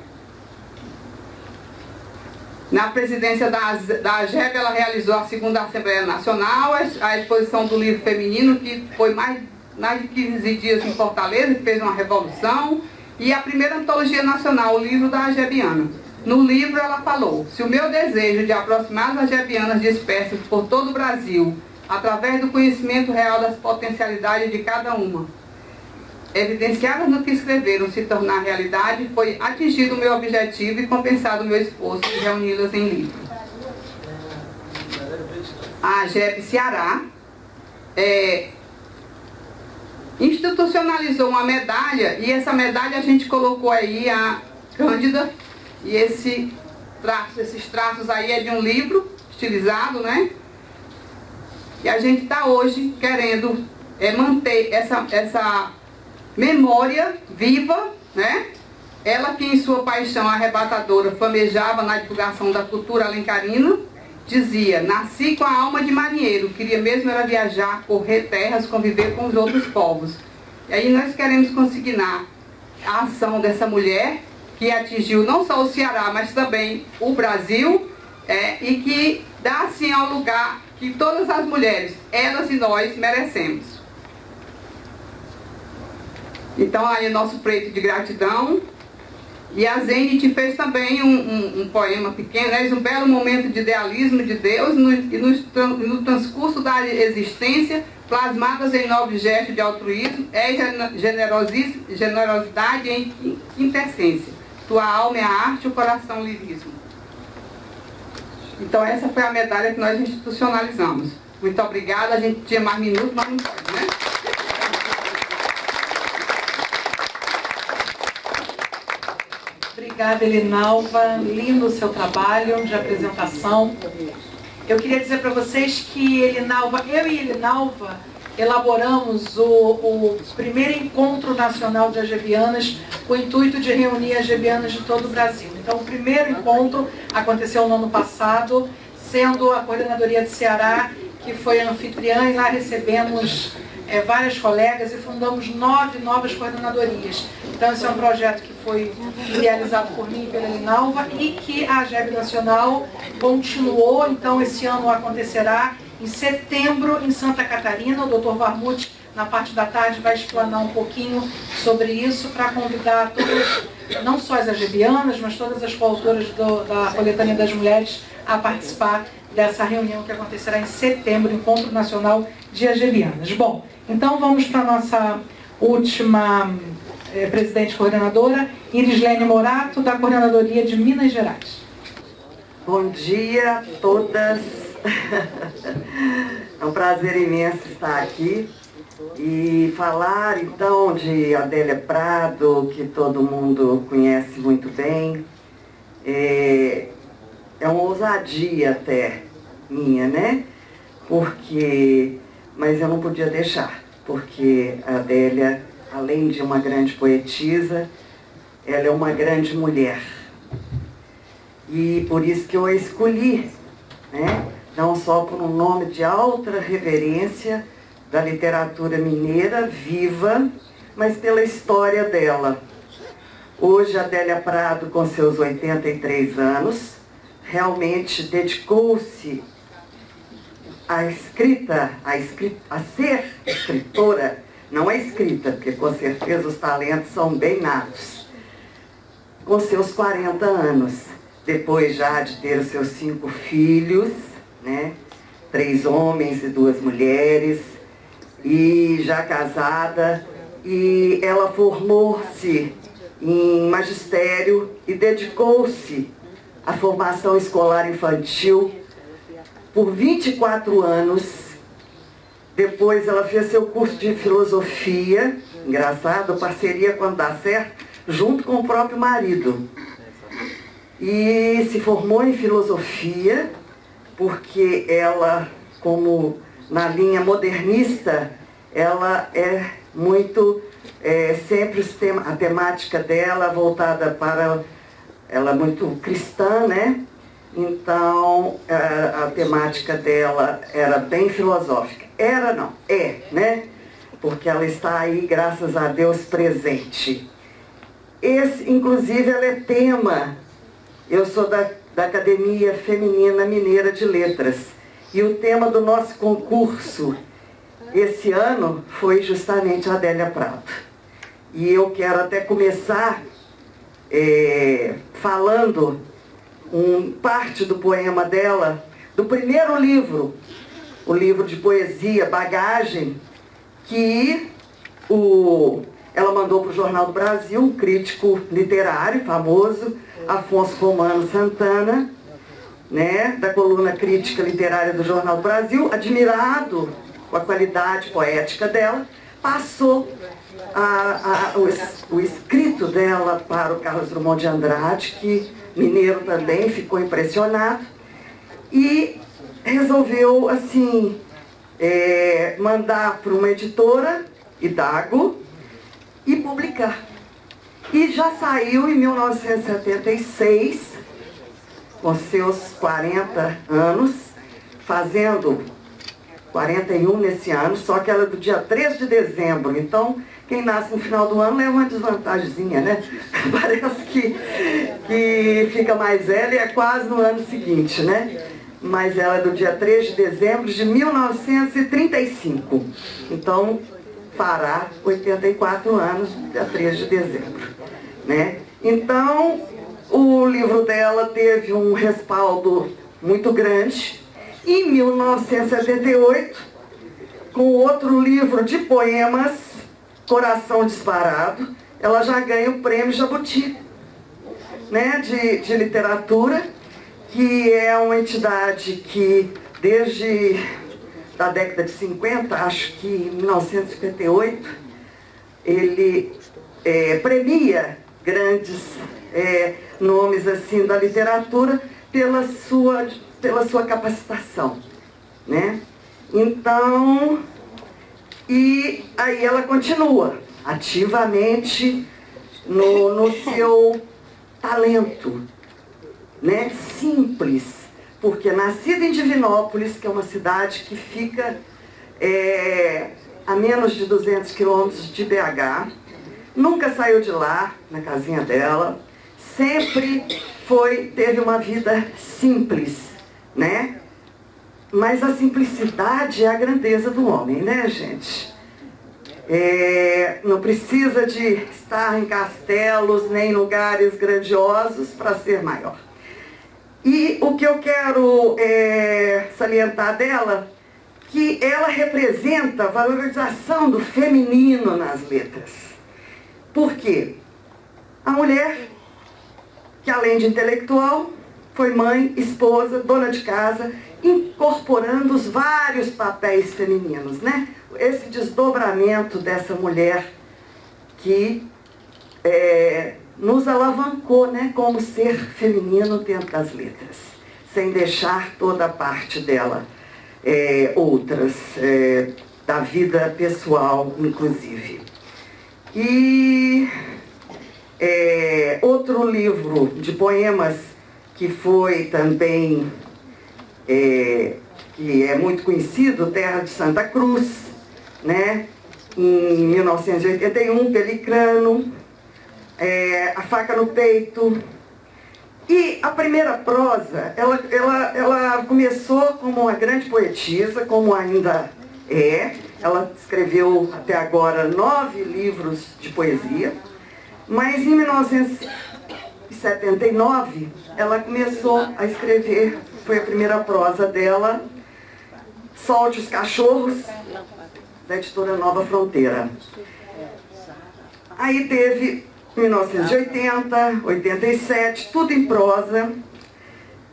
Na presidência da AGEB, ela realizou a 2ª Assembleia Nacional, a exposição do livro feminino, que foi mais de 15 dias em Fortaleza, que fez uma revolução, e a primeira antologia nacional, o livro da Agebiana. No livro ela falou: se o meu desejo de aproximar as agebianas dispersas por todo o Brasil, através do conhecimento real das potencialidades de cada uma, evidenciadas no que escreveram, se tornar realidade, foi atingido o meu objetivo e compensado o meu esforço de reuni-las em livro. A AGEB Ceará institucionalizou uma medalha, e essa medalha a gente colocou aí a Cândida, e esses traços aí é de um livro estilizado, né? E a gente está hoje querendo manter essa memória viva, né? Ela que em sua paixão arrebatadora flamejava na divulgação da cultura alencarina, dizia: nasci com a alma de marinheiro, queria mesmo era viajar, correr terras, conviver com os outros povos. E aí nós queremos consignar a ação dessa mulher, que atingiu não só o Ceará, mas também o Brasil, e que dá assim ao lugar que todas as mulheres, elas e nós, merecemos. Então aí é nosso preto de gratidão. E a Zenit fez também um poema pequeno, né? Um belo momento de idealismo de Deus no transcurso da existência, plasmadas em nobre gesto de altruísmo, generosidade em quintessência. Tua alma é a arte, o coração o lirismo. Então essa foi a medalha que nós institucionalizamos. Muito obrigada, a gente tinha mais minutos, mas não pode, né? Obrigada, Elinalva. Lindo o seu trabalho de apresentação. Eu queria dizer para vocês que eu e Elinalva elaboramos o primeiro encontro nacional de agebianas com o intuito de reunir agebianas de todo o Brasil. Então, o primeiro encontro aconteceu no ano passado, sendo a Coordenadoria de Ceará que foi anfitriã, e lá recebemos várias colegas e fundamos 9 novas coordenadorias. Então esse é um projeto que foi realizado por mim e pela Elinalva e que a AGEB Nacional continuou. Então esse ano acontecerá em setembro em Santa Catarina. O Dr. Varmut, na parte da tarde, vai explanar um pouquinho sobre isso para convidar todas, não só as agebianas, mas todas as coautoras da Coletânea das Mulheres a participar dessa reunião que acontecerá em setembro, Encontro Nacional de Agebianas. Bom, então vamos para a nossa última presidente coordenadora, Irislene Morato, da Coordenadoria de Minas Gerais. Bom dia a todas. É um prazer imenso estar aqui e falar então de Adélia Prado, que todo mundo conhece muito bem. É uma ousadia até minha, né? Mas eu não podia deixar, porque a Adélia, além de uma grande poetisa, ela é uma grande mulher. E por isso que eu a escolhi, né? Não só por um nome de alta reverência da literatura mineira viva, mas pela história dela. Hoje, a Adélia Prado, com seus 83 anos, realmente dedicou-se à escrita, a ser escritora, não a escrita, porque com certeza os talentos são bem natos. Com seus 40 anos, depois já de ter os seus 5 filhos, né? 3 homens e 2 mulheres, e já casada, e ela formou-se em magistério e dedicou-se à formação escolar infantil por 24 anos. Depois ela fez seu curso de filosofia, engraçado, parceria quando dá certo, junto com o próprio marido. E se formou em filosofia, porque ela, como na linha modernista, ela é muito, sempre a temática dela voltada para, ela é muito cristã, né? Então, a temática dela era bem filosófica. Era não, né? Porque ela está aí, graças a Deus, presente. Inclusive, ela é tema. Eu sou da Academia Feminina Mineira de Letras. E o tema do nosso concurso esse ano foi justamente a Adélia Prado. E eu quero até começar falando parte do poema dela, do primeiro livro, o livro de poesia, Bagagem, que ela mandou para o Jornal do Brasil, um crítico literário famoso, Afonso Romano Santana, né, da coluna Crítica Literária do Jornal do Brasil, admirado com a qualidade poética dela, passou o escrito dela para o Carlos Drummond de Andrade, que mineiro também ficou impressionado, e resolveu, assim, mandar para uma editora, Idago, e publicar. E já saiu em 1976, com seus 40 anos, fazendo 41 nesse ano, só que ela é do dia 3 de dezembro, então quem nasce no final do ano é uma desvantagemzinha, né? Parece que fica mais velha e é quase no ano seguinte, né? Mas ela é do dia 3 de dezembro de 1935. Então, fará 84 anos, dia 3 de dezembro, né? Então, o livro dela teve um respaldo muito grande. Em 1978, com outro livro de poemas, Coração Disparado, ela já ganha o prêmio Jabuti, né, de literatura, que é uma entidade que desde a década de 50, acho que em 1958, ele premia grandes nomes assim da literatura pela sua capacitação, né? Então, e aí ela continua ativamente no seu talento, né? Simples, porque nascida em Divinópolis, que é uma cidade que fica a menos de 200 quilômetros de BH, nunca saiu de lá, na casinha dela, sempre teve uma vida simples, né? Mas a simplicidade é a grandeza do homem, né, gente? Não precisa de estar em castelos, nem em lugares grandiosos para ser maior. E o que eu quero salientar dela, que ela representa a valorização do feminino nas letras. Por quê? A mulher, que além de intelectual, foi mãe, esposa, dona de casa, incorporando os vários papéis femininos, né? Esse desdobramento dessa mulher que nos alavancou, né, como ser feminino dentro das letras, sem deixar toda a parte dela, outras, da vida pessoal, inclusive. E outro livro de poemas que foi também, que é muito conhecido, Terra de Santa Cruz, né? Em 1981, Pelicrano, A Faca no Peito. E a primeira prosa, ela começou como uma grande poetisa, como ainda é. Ela escreveu até agora 9 livros de poesia, mas em 1979 ela começou a escrever, foi a primeira prosa dela, Solte os Cachorros, da editora Nova Fronteira. Aí teve 1980, 87, tudo em prosa,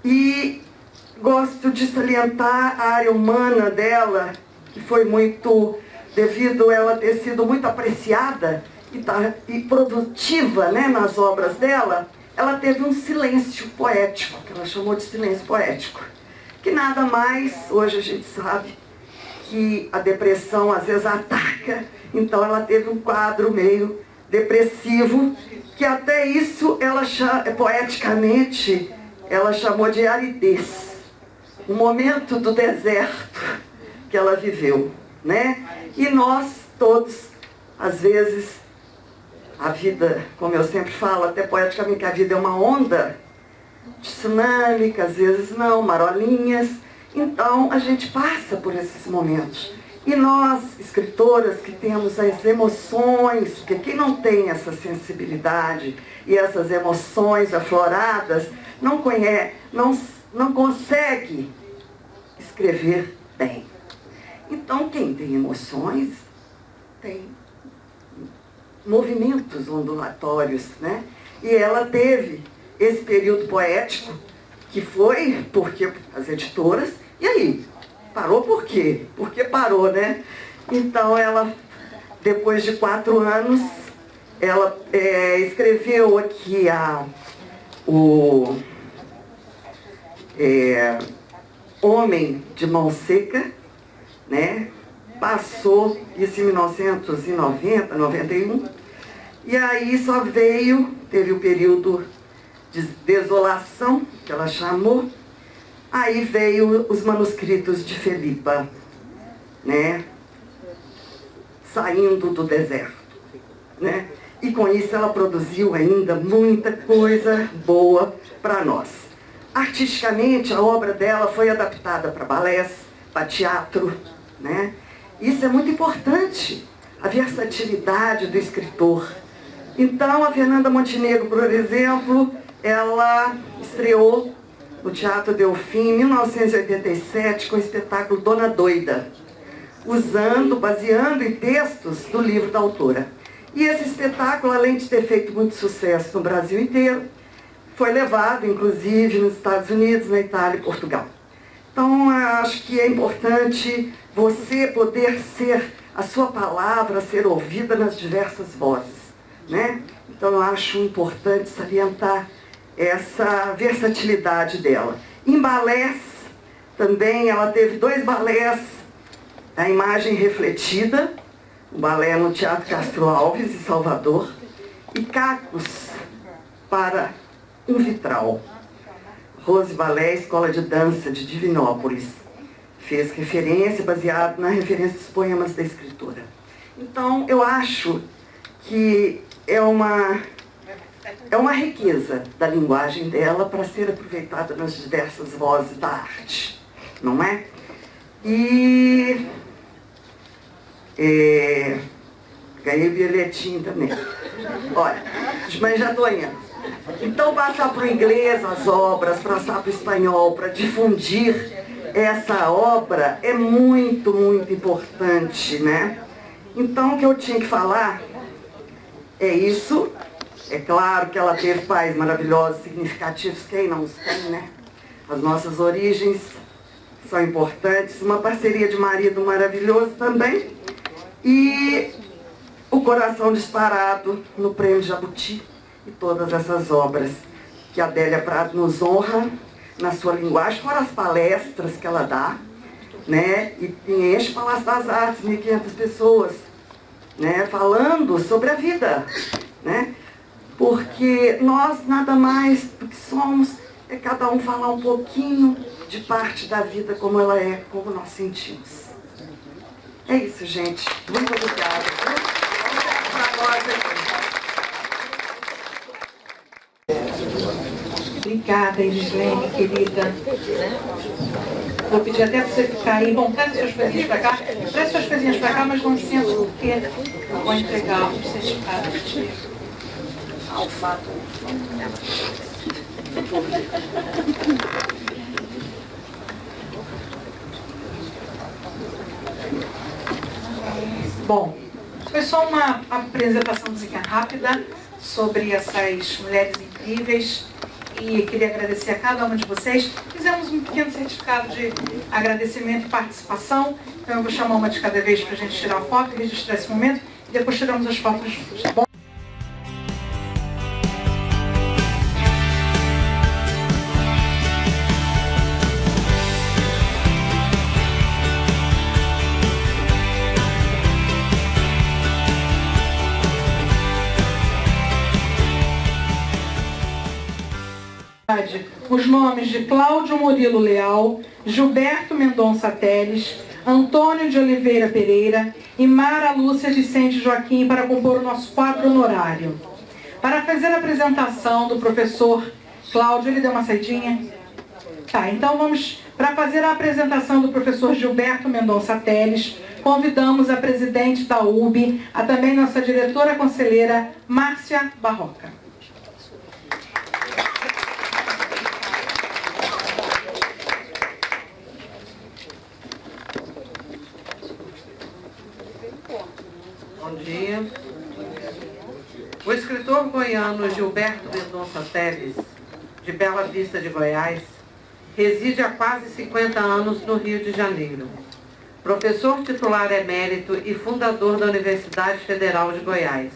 e gosto de salientar a área humana dela, que foi muito, devido a ela ter sido muito apreciada e produtiva, né, nas obras dela. Ela teve um silêncio poético, que ela chamou de silêncio poético, que nada mais, hoje a gente sabe que a depressão às vezes ataca, então ela teve um quadro meio depressivo, que até isso ela poeticamente ela chamou de aridez, o momento do deserto que ela viveu, né? E nós todos, às vezes, a vida, como eu sempre falo, até poeticamente, que a vida é uma onda de tsunami, que às vezes não, marolinhas. Então, a gente passa por esses momentos. E nós, escritoras, que temos as emoções, porque quem não tem essa sensibilidade e essas emoções afloradas, não consegue escrever bem. Então, quem tem emoções, tem movimentos ondulatórios, né? E ela teve esse período poético, que foi porque as editoras, e aí? Parou por quê? Por que parou, né? Então ela, depois de 4 anos, ela escreveu aqui o Homem de Mão Seca, né? Passou isso em 1990, 91, e aí só teve o período de desolação, que ela chamou, aí veio os manuscritos de Felipa, né? Saindo do deserto, né? E com isso ela produziu ainda muita coisa boa para nós. Artisticamente, a obra dela foi adaptada para balés, para teatro, né? Isso é muito importante, a versatilidade do escritor. Então, a Fernanda Montenegro, por exemplo, ela estreou no Teatro Delfim, em 1987, com o espetáculo Dona Doida, baseando em textos do livro da autora. E esse espetáculo, além de ter feito muito sucesso no Brasil inteiro, foi levado, inclusive, nos Estados Unidos, na Itália e Portugal. Então, eu acho que é importante você poder ser, a sua palavra ser ouvida nas diversas vozes, né? Então, eu acho importante salientar essa versatilidade dela. Em balés, também, ela teve 2 balés, a Imagem Refletida, o balé no Teatro Castro Alves, em Salvador, e Cacos para um Vitral. Rose Balé, Escola de Dança de Divinópolis. Fez referência, baseado na referência dos poemas da escritora. Então, eu acho que é uma riqueza da linguagem dela para ser aproveitada nas diversas vozes da arte, não é? E ganhei bilhetinho também. Olha, mas já estou indo. Então, passar para o inglês as obras, passar para o espanhol, para difundir essa obra é muito, muito importante, né? Então, o que eu tinha que falar é isso. É claro que ela teve pais maravilhosos, significativos, quem não os tem, né? As nossas origens são importantes, uma parceria de marido maravilhoso também, e o Coração Disparado no Prêmio Jabuti, e todas essas obras que a Adélia Prado nos honra na sua linguagem, fora as palestras que ela dá, né? E enche o Palácio das Artes, 1.500 pessoas, né? Falando sobre a vida, né? Porque nós nada mais do que somos é cada um falar um pouquinho de parte da vida como ela é, como nós sentimos. É isso, gente. Muito obrigada. Para nós aqui. Obrigada, Elislene, querida. Vou pedir até para você ficar aí. Bom, traz suas coisinhas para cá. Traz suas coisinhas para cá, mas não licença, porque eu vou entregar os certificados de alfato. Bom, foi só uma apresentaçãozinha rápida sobre essas mulheres incríveis e queria agradecer a cada uma de vocês. Fizemos um pequeno certificado de agradecimento e participação, então eu vou chamar uma de cada vez para a gente tirar a foto e registrar esse momento e depois tiramos as fotos juntos, tá bom? Os nomes de Cláudio Murilo Leal, Gilberto Mendonça Teles, Antônio de Oliveira Pereira e Mara Lúcia Vicente Joaquim para compor o nosso quadro honorário. Para fazer a apresentação do professor Cláudio, ele deu uma saidinha? Tá, então vamos, para fazer a apresentação do professor Gilberto Mendonça Teles, convidamos a presidente da UB, a também nossa diretora conselheira, Márcia Barroca. Bom dia. O escritor goiano Gilberto Mendonça Teles, de Bela Vista de Goiás, reside há quase 50 anos no Rio de Janeiro. Professor titular emérito e fundador da Universidade Federal de Goiás.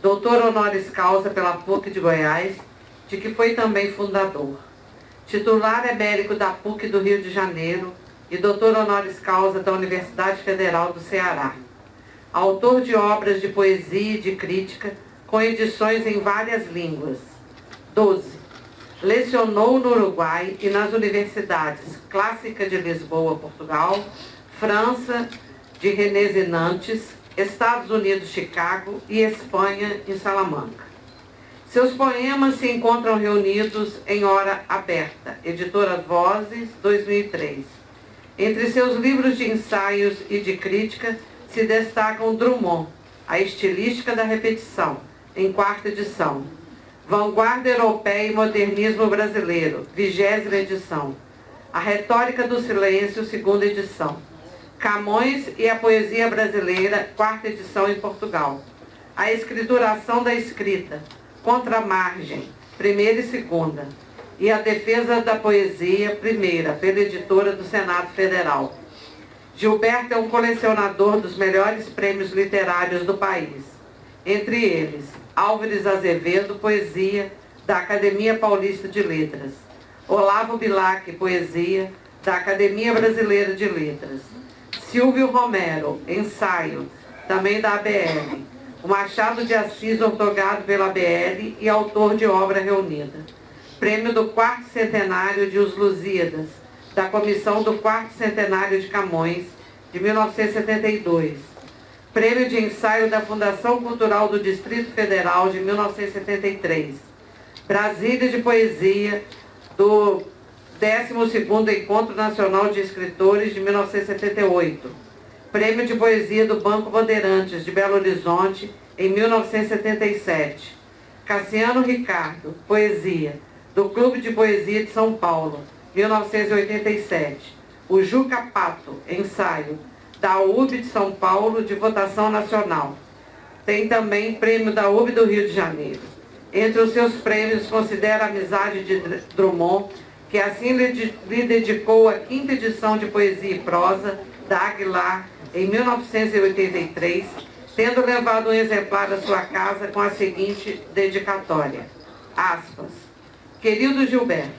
Doutor honoris causa pela PUC de Goiás, de que foi também fundador. Titular emérito da PUC do Rio de Janeiro, e doutor honoris causa da Universidade Federal do Ceará. Autor de obras de poesia e de crítica, com edições em várias línguas. 12. Lecionou no Uruguai e nas universidades Clássica de Lisboa, Portugal, França, de Rennes e Nantes, Estados Unidos, Chicago e Espanha, em Salamanca. Seus poemas se encontram reunidos em Hora Aberta, Editora Vozes, 2003. Entre seus livros de ensaios e de crítica se destacam Drummond, A Estilística da Repetição, em 4ª edição. Vanguarda Europeia e Modernismo Brasileiro, 20ª edição. A Retórica do Silêncio, 2ª edição. Camões e a Poesia Brasileira, 4ª edição em Portugal. A Escrituração da Escrita, Contra a Margem, 1ª e 2ª. E a Defesa da Poesia, 1ª, pela editora do Senado Federal. Gilberto é um colecionador dos melhores prêmios literários do país. Entre eles, Álvares Azevedo, Poesia, da Academia Paulista de Letras. Olavo Bilac, Poesia, da Academia Brasileira de Letras. Silvio Romero, Ensaio, também da ABL. O Machado de Assis, outorgado pela ABL e autor de obra reunida. Prêmio do 4º Centenário de Os Lusíadas, da Comissão do 4º Centenário de Camões, de 1972. Prêmio de Ensaio da Fundação Cultural do Distrito Federal, de 1973. Brasília de Poesia, do 12º Encontro Nacional de Escritores, de 1978. Prêmio de Poesia do Banco Bandeirantes, de Belo Horizonte, em 1977. Cassiano Ricardo, Poesia, do Clube de Poesia de São Paulo, 1987. O Juca Pato, Ensaio, da UB de São Paulo, de votação nacional. Tem também prêmio da UB do Rio de Janeiro. Entre os seus prêmios, considera a Amizade de Drummond, que assim lhe dedicou a 5ª edição de Poesia e Prosa, da Aguilar, em 1983, tendo levado um exemplar à sua casa com a seguinte dedicatória. Aspas. Querido Gilberto,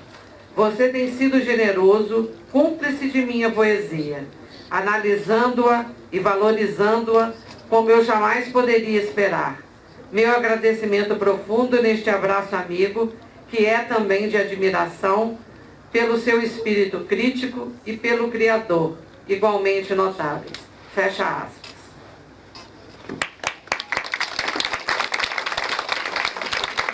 você tem sido generoso, cúmplice de minha poesia, analisando-a e valorizando-a como eu jamais poderia esperar. Meu agradecimento profundo neste abraço amigo, que é também de admiração, pelo seu espírito crítico e pelo Criador, igualmente notáveis. Fecha aspas.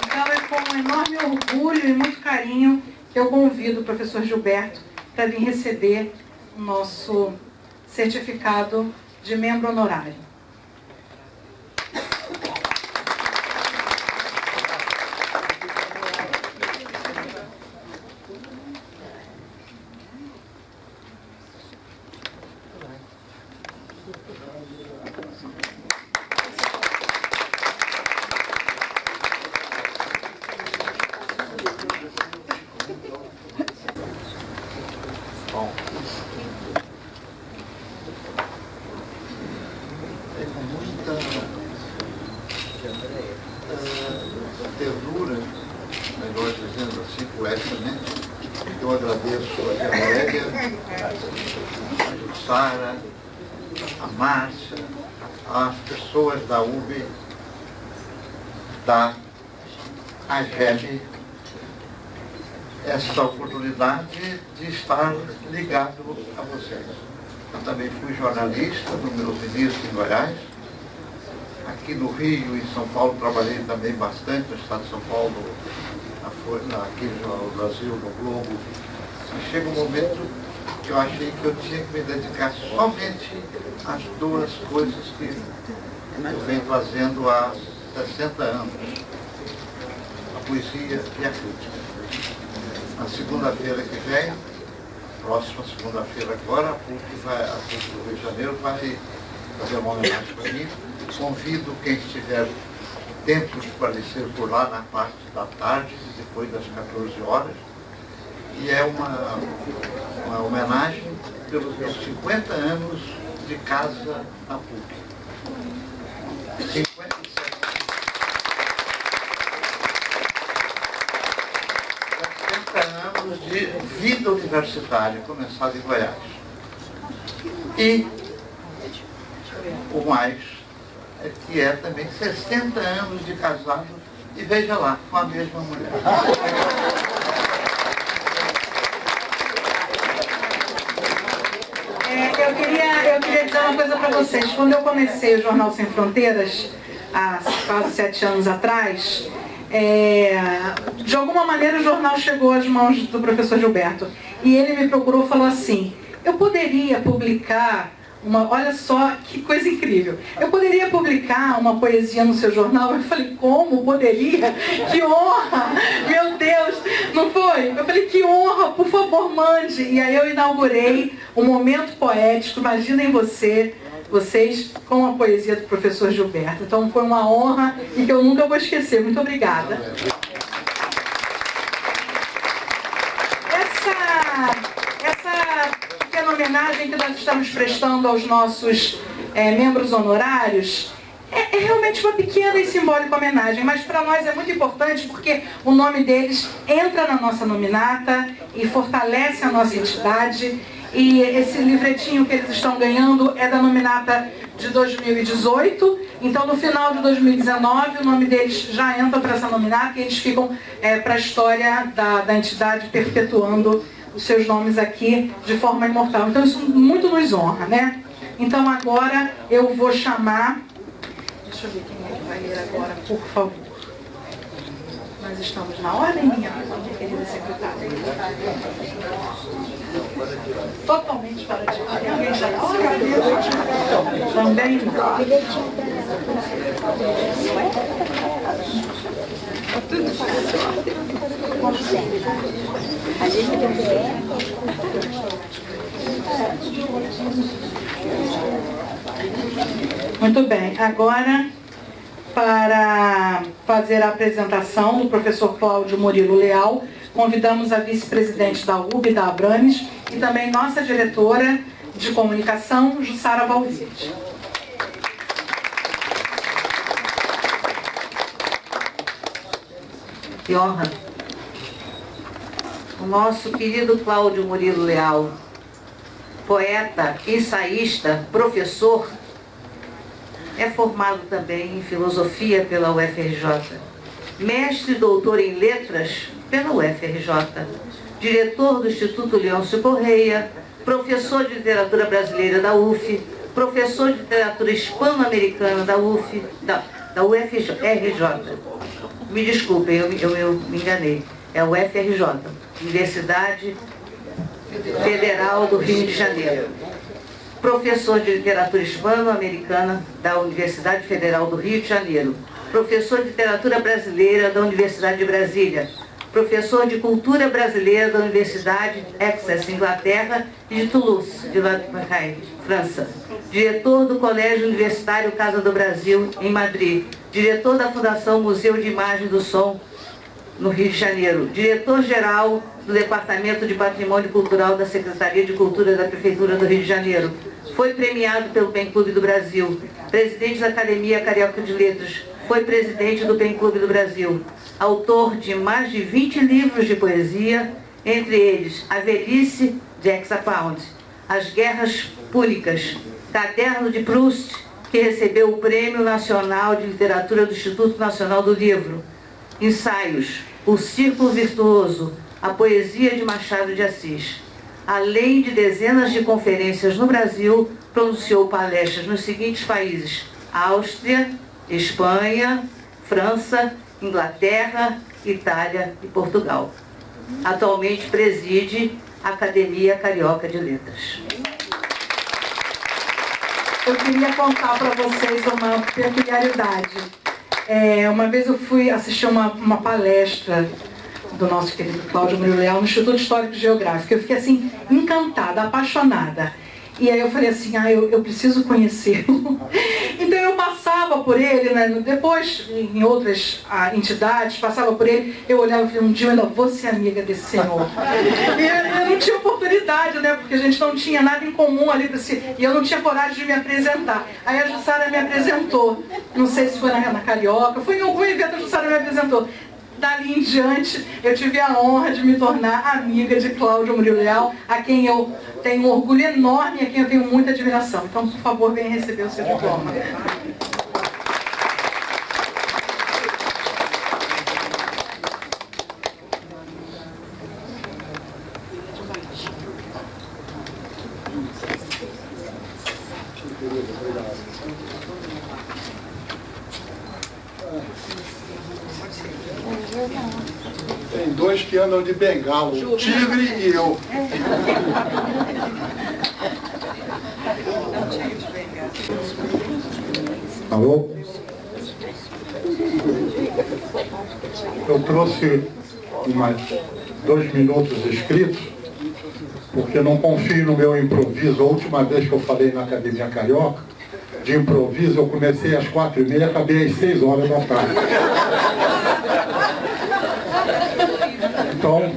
Então é com enorme orgulho e muito carinho que eu convido o professor Gilberto para vir receber o nosso certificado de membro honorário. Ternura, melhor dizendo assim, poeticamente, eu agradeço a Aurélia, a Jussara, a Márcia, as pessoas da UB, da AGEB, essa oportunidade de estar ligado a vocês. Eu também fui jornalista nos meus inícios em Goiás. Aqui no Rio e São Paulo trabalhei também bastante, no estado de São Paulo, aqui no Brasil, no Globo. E chega um momento que eu achei que eu tinha que me dedicar somente às duas coisas que eu venho fazendo há 60 anos, a poesia e a crítica. Na segunda-feira que vem, próxima segunda-feira agora, a PUC do Rio de Janeiro vai fazer uma homenagem para mim. Convido quem estiver tempo de aparecer por lá na parte da tarde, depois das 14 horas. E é uma homenagem pelos meus 50 anos de casa na PUC. 57 anos de vida universitária, começada em Goiás. E o mais, que é também 60 anos de casado, e veja lá, com a mesma mulher. Eu queria dizer uma coisa para vocês. Quando eu comecei o Jornal Sem Fronteiras, há quase 7 anos atrás, de alguma maneira o jornal chegou às mãos do professor Gilberto. E ele me procurou e falou assim, eu poderia publicar olha só que coisa incrível. Eu poderia publicar uma poesia no seu jornal? Eu falei, como? Poderia? Que honra! Meu Deus! Não foi? Eu falei, que honra! Por favor, mande! E aí eu inaugurei um momento poético, imaginem vocês com a poesia do professor Gilberto. Então foi uma honra e que eu nunca vou esquecer. Muito obrigada. Homenagem que nós estamos prestando aos nossos membros honorários é realmente uma pequena e simbólica homenagem, mas para nós é muito importante porque o nome deles entra na nossa nominata e fortalece a nossa entidade. E esse livretinho que eles estão ganhando é da nominata de 2018, então no final de 2019 o nome deles já entra para essa nominata e eles ficam para a história da entidade, perpetuando os seus nomes aqui de forma imortal. Então isso muito nos honra, né? Então agora eu vou chamar... Deixa eu ver quem é que vai ler agora, por favor. Nós estamos na ordem, minha querida secretária. Totalmente fora de ordem. Alguém já na ordem? Também não. Tudo fora de ordem. Como sempre. A gente Muito bem, agora para fazer a apresentação do professor Cláudio Murilo Leal, convidamos a vice-presidente da UB, da Abrames, e também nossa diretora de comunicação, Jussara Valverde. Que honra! O nosso querido Cláudio Murilo Leal, poeta, ensaísta, professor, é formado também em filosofia pela UFRJ, mestre e doutor em letras pela UFRJ, diretor do Instituto Leôncio Correia, professor de literatura brasileira da UF, professor de literatura hispano-americana da UF, da UFRJ. Me desculpem, eu me enganei. É o UFRJ, Universidade Federal do Rio de Janeiro. Professor de literatura hispano-americana da Universidade Federal do Rio de Janeiro. Professor de literatura brasileira da Universidade de Brasília. Professor de cultura brasileira da Universidade Essex, Inglaterra, e de Toulouse, de França. Diretor do Colégio Universitário Casa do Brasil, em Madrid. Diretor da Fundação Museu de Imagem do Som, no Rio de Janeiro. Diretor-geral do Departamento de Patrimônio Cultural da Secretaria de Cultura da Prefeitura do Rio de Janeiro. Foi premiado pelo PEN Clube do Brasil. Presidente da Academia Carioca de Letras. Foi presidente do PEN Clube do Brasil. Autor de mais de 20 livros de poesia, entre eles A Velhice, de Hexapound, As Guerras Púnicas, Caderno de Proust, que recebeu o Prêmio Nacional de Literatura do Instituto Nacional do Livro, ensaios, O Círculo Virtuoso, a poesia de Machado de Assis. Além de dezenas de conferências no Brasil, pronunciou palestras nos seguintes países: Áustria, Espanha, França, Inglaterra, Itália e Portugal. Atualmente preside a Academia Carioca de Letras. Eu queria contar para vocês uma peculiaridade. Uma vez eu fui assistir uma palestra do nosso querido Cláudio Murilo Leal no Instituto Histórico e Geográfico. Eu fiquei assim, encantada, apaixonada. E aí eu falei assim, eu preciso conhecê-lo. Então eu passava por ele, né? Depois em outras entidades, passava por ele, eu olhava e falei, um dia eu ainda vou ser amiga desse senhor. E eu não tinha oportunidade, né? Porque a gente não tinha nada em comum ali, e eu não tinha coragem de me apresentar. Aí a Jussara me apresentou, não sei se foi na Carioca, foi em algum evento a Jussara me apresentou. dali em diante, eu tive a honra de me tornar amiga de Cláudio Murilo Leal, a quem eu tenho um orgulho enorme e a quem eu tenho muita admiração. Então, por favor, venha receber o seu diploma. Tem dois que andam de bengala, o tigre e eu. Alô? Eu trouxe mais 2 minutos escritos, porque não confio no meu improviso. A última vez que eu falei na Academia Carioca, de improviso, eu comecei às 4h30 e acabei às 6 horas da tarde. Então,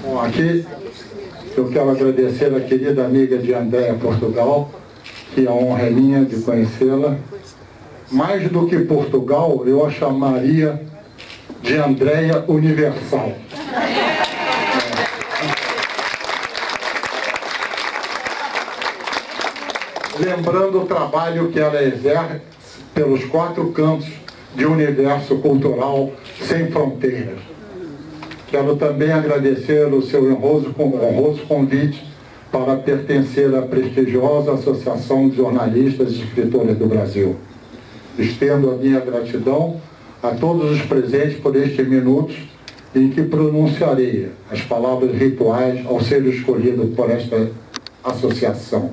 bom, aqui eu quero agradecer a querida amiga de Andréa Portugal, que a honra é minha de conhecê-la. Mais do que Portugal, eu a chamaria de Andréa Universal. Lembrando o trabalho que ela exerce pelos 4 cantos de um universo cultural sem fronteiras. Quero também agradecer o seu honroso convite para pertencer à prestigiosa Associação de Jornalistas e Escritores do Brasil. Estendo a minha gratidão a todos os presentes por estes minutos em que pronunciarei as palavras rituais ao ser escolhido por esta associação.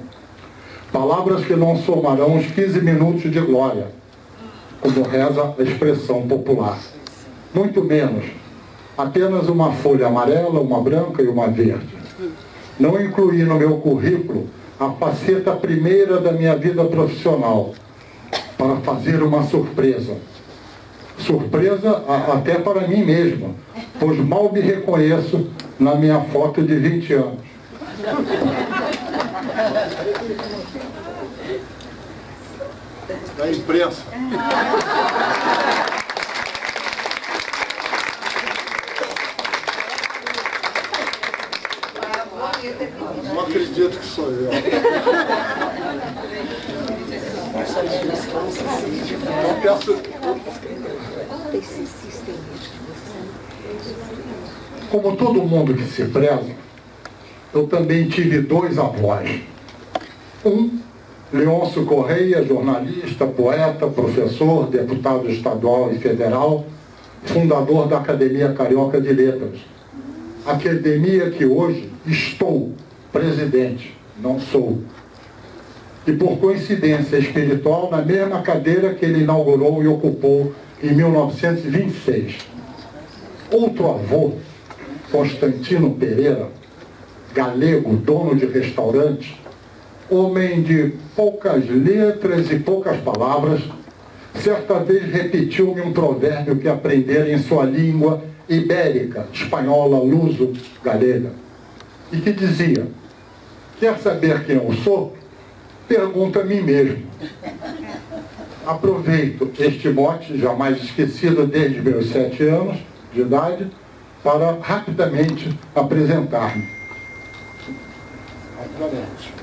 Palavras que não somarão os 15 minutos de glória, como reza a expressão popular. Muito menos, apenas uma folha amarela, uma branca e uma verde. Não incluí no meu currículo a faceta primeira da minha vida profissional, para fazer uma surpresa. Surpresa até para mim mesmo, pois mal me reconheço na minha foto de 20 anos. Da imprensa. Não acredito que sou eu. Eu peço... Como todo mundo que se preza, eu também tive 2 avós. Leôncio Correia, jornalista, poeta, professor, deputado estadual e federal, fundador da Academia Carioca de Letras. Academia que hoje estou presidente, não sou. E por coincidência espiritual, na mesma cadeira que ele inaugurou e ocupou em 1926. Outro avô, Constantino Pereira, galego, dono de restaurante, homem de poucas letras e poucas palavras, certa vez repetiu-me um provérbio que aprendera em sua língua ibérica, espanhola, luso, galega, e que dizia: quer saber quem eu sou? Pergunta a mim mesmo. Aproveito este mote, jamais esquecido desde meus 7 anos de idade, para rapidamente apresentar-me. Rapidamente.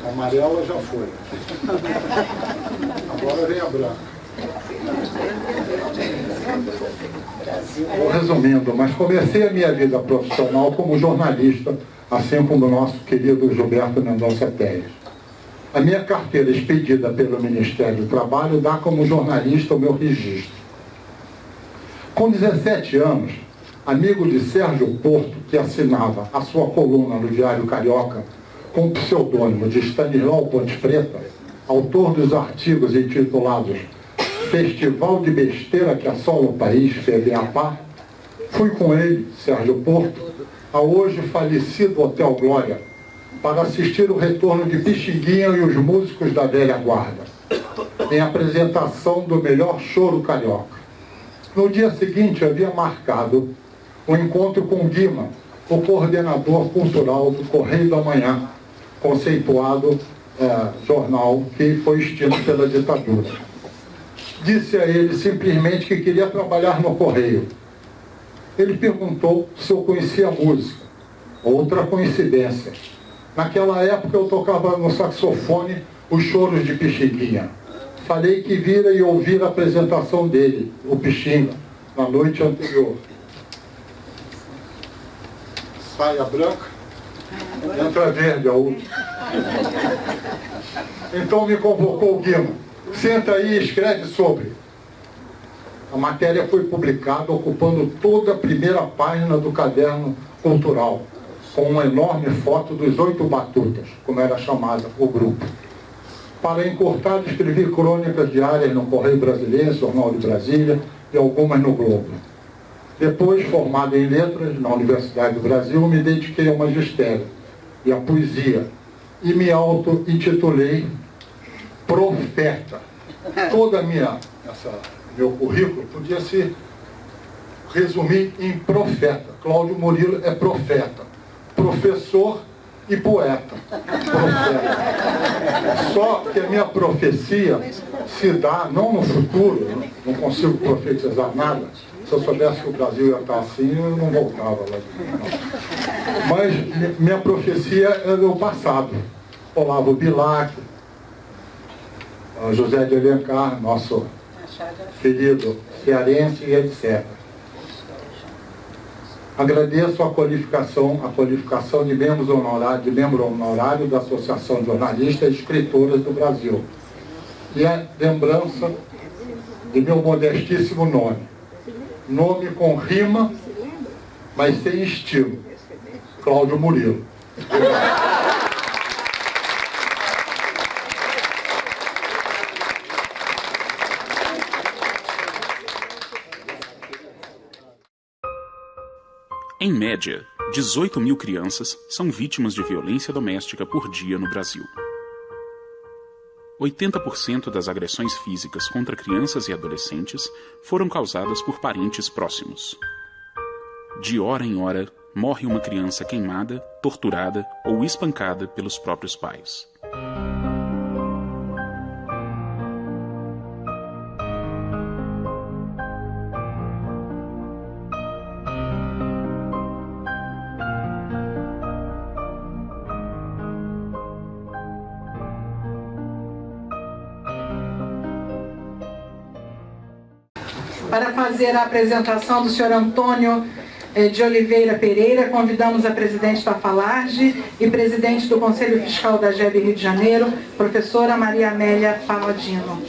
A amarela já foi. Agora vem a branca. Vou resumindo, mas comecei a minha vida profissional como jornalista, assim como o nosso querido Gilberto Mendonça Teles. A minha carteira expedida pelo Ministério do Trabalho dá como jornalista o meu registro. Com 17 anos, amigo de Sérgio Porto, que assinava a sua coluna no Diário Carioca com o pseudônimo de Stanislau Ponte Preta, autor dos artigos intitulados Festival de Besteira que assola o país, FEBEAPA, fui com ele, Sérgio Porto, ao hoje falecido Hotel Glória, para assistir o retorno de Pixinguinha e os músicos da velha guarda, em apresentação do melhor choro carioca. No dia seguinte havia marcado um encontro com Guima, o coordenador cultural do Correio da Manhã, conceituado jornal que foi extinto pela ditadura. Disse a ele simplesmente que queria trabalhar no Correio. Ele perguntou se eu conhecia música. Outra coincidência. Naquela época eu tocava no saxofone Os Choros de Pixinguinha. Falei que vira e ouvir a apresentação dele, o Pixinga, na noite anterior. Saia branca, entra verde a outra. Então me convocou o Guima. Senta aí e escreve sobre. A matéria foi publicada ocupando toda a primeira página do caderno cultural, com uma enorme foto dos 8 batutas, como era chamada o grupo. Para encurtar, escrevi crônicas diárias no Correio Brasileiro, Jornal de Brasília e algumas no Globo. Depois, formado em letras na Universidade do Brasil, me dediquei ao magistério e à poesia e me auto-intitulei profeta. Toda meu currículo podia se resumir em profeta. Cláudio Murilo é profeta, professor e poeta. Profeta. Só que a minha profecia se dá, não no futuro, não consigo profetizar nada. Se eu soubesse que o Brasil ia estar assim, eu não voltava lá. Mas minha profecia é do passado. Olavo Bilac, José de Alencar, nosso querido cearense e etc. Agradeço a qualificação de membro honorário da Associação de Jornalistas e Escritoras do Brasil. E a lembrança de meu modestíssimo nome. Nome com rima, mas sem estilo. Cláudio Murilo. Em média, 18 mil crianças são vítimas de violência doméstica por dia no Brasil. 80% das agressões físicas contra crianças e adolescentes foram causadas por parentes próximos. De hora em hora, morre uma criança queimada, torturada ou espancada pelos próprios pais. Para fazer a apresentação do senhor Antônio de Oliveira Pereira, convidamos a presidente da Falarge e presidente do Conselho Fiscal da GEB Rio de Janeiro, professora Maria Amélia Paladino.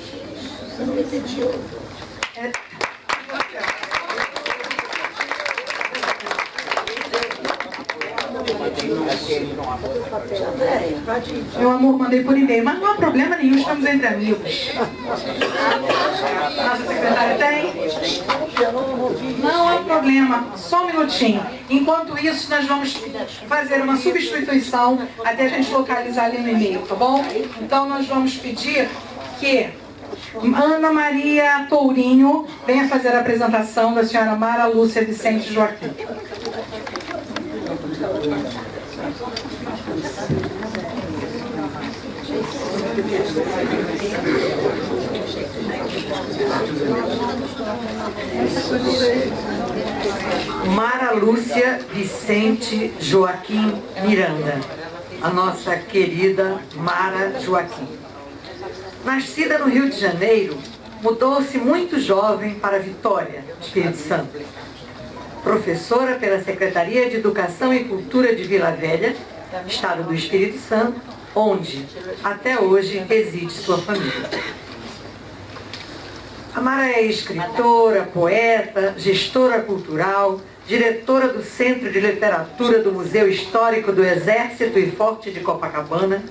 Meu amor, mandei por e-mail, mas não há problema nenhum, estamos entre amigos. Nossa secretária tem? Não há problema, só um minutinho. Enquanto isso, nós vamos fazer uma substituição até a gente localizar ali no e-mail, tá bom? Então, nós vamos pedir que Ana Maria Tourinho venha fazer a apresentação da senhora Mara Lúcia Vicente Joaquim. Mara Lúcia Vicente Joaquim Miranda, a nossa querida Mara Joaquim. Nascida no Rio de Janeiro, mudou-se muito jovem para Vitória, Espírito Santo. Professora pela Secretaria de Educação e Cultura de Vila Velha, Estado do Espírito Santo, onde, até hoje, reside sua família. A Mara é escritora, poeta, gestora cultural, diretora do Centro de Literatura do Museu Histórico do Exército e Forte de Copacabana,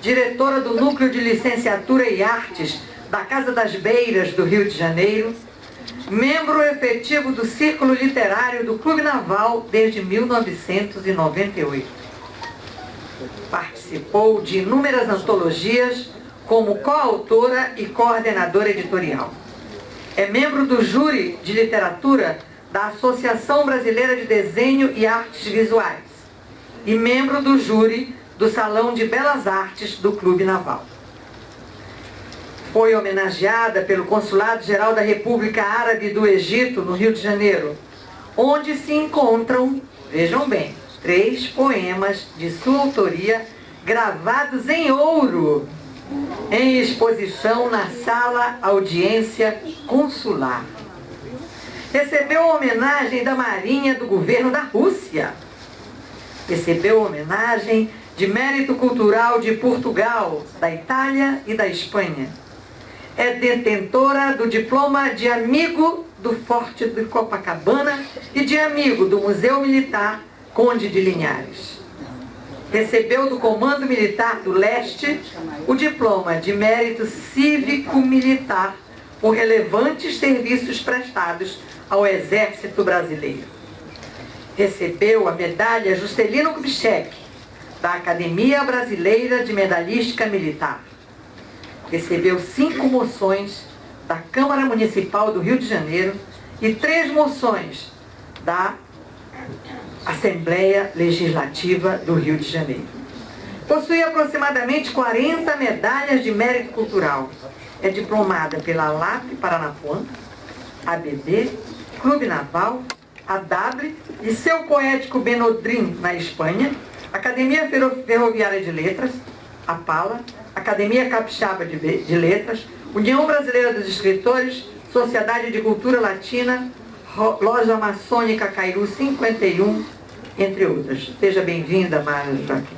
diretora do Núcleo de Licenciatura e Artes da Casa das Beiras do Rio de Janeiro, membro efetivo do Círculo Literário do Clube Naval desde 1998. Participou de inúmeras antologias como coautora e coordenadora editorial. É membro do júri de literatura da Associação Brasileira de Desenho e Artes Visuais e membro do júri do Salão de Belas Artes do Clube Naval. Foi homenageada pelo Consulado-Geral da República Árabe do Egito, no Rio de Janeiro, onde se encontram, vejam bem, 3 poemas de sua autoria gravados em ouro, em exposição na Sala Audiência Consular. Recebeu homenagem da Marinha do Governo da Rússia. Recebeu homenagem de Mérito Cultural de Portugal, da Itália e da Espanha. É detentora do diploma de amigo do Forte de Copacabana e de amigo do Museu Militar Conde de Linhares. Recebeu do Comando Militar do Leste o diploma de Mérito Cívico-Militar por relevantes serviços prestados ao Exército Brasileiro. Recebeu a medalha Juscelino Kubitschek, da Academia Brasileira de Medalhística Militar. Recebeu 5 moções da Câmara Municipal do Rio de Janeiro e 3 moções da Assembleia Legislativa do Rio de Janeiro. Possui aproximadamente 40 medalhas de mérito cultural. É diplomada pela LAP Paranapuã, ABB, Clube Naval, ADABRE, Liceu Poético Benodrim, na Espanha, Academia Ferroviária de Letras, APALA, Academia Capixaba de Letras, União Brasileira dos Escritores, Sociedade de Cultura Latina, Loja Maçônica Cairu 51, entre outras. Seja bem-vinda, Mara Joaquim.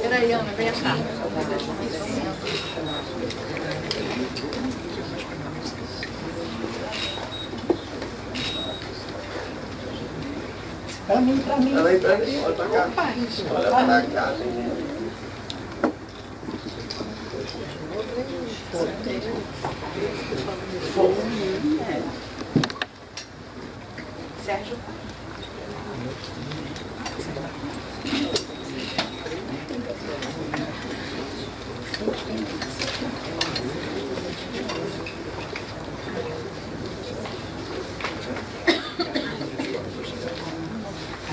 Peraí, Ana, vem cá. Pra mim. Olha pra mim, olha pra cá. Olha pra cá. Sérgio.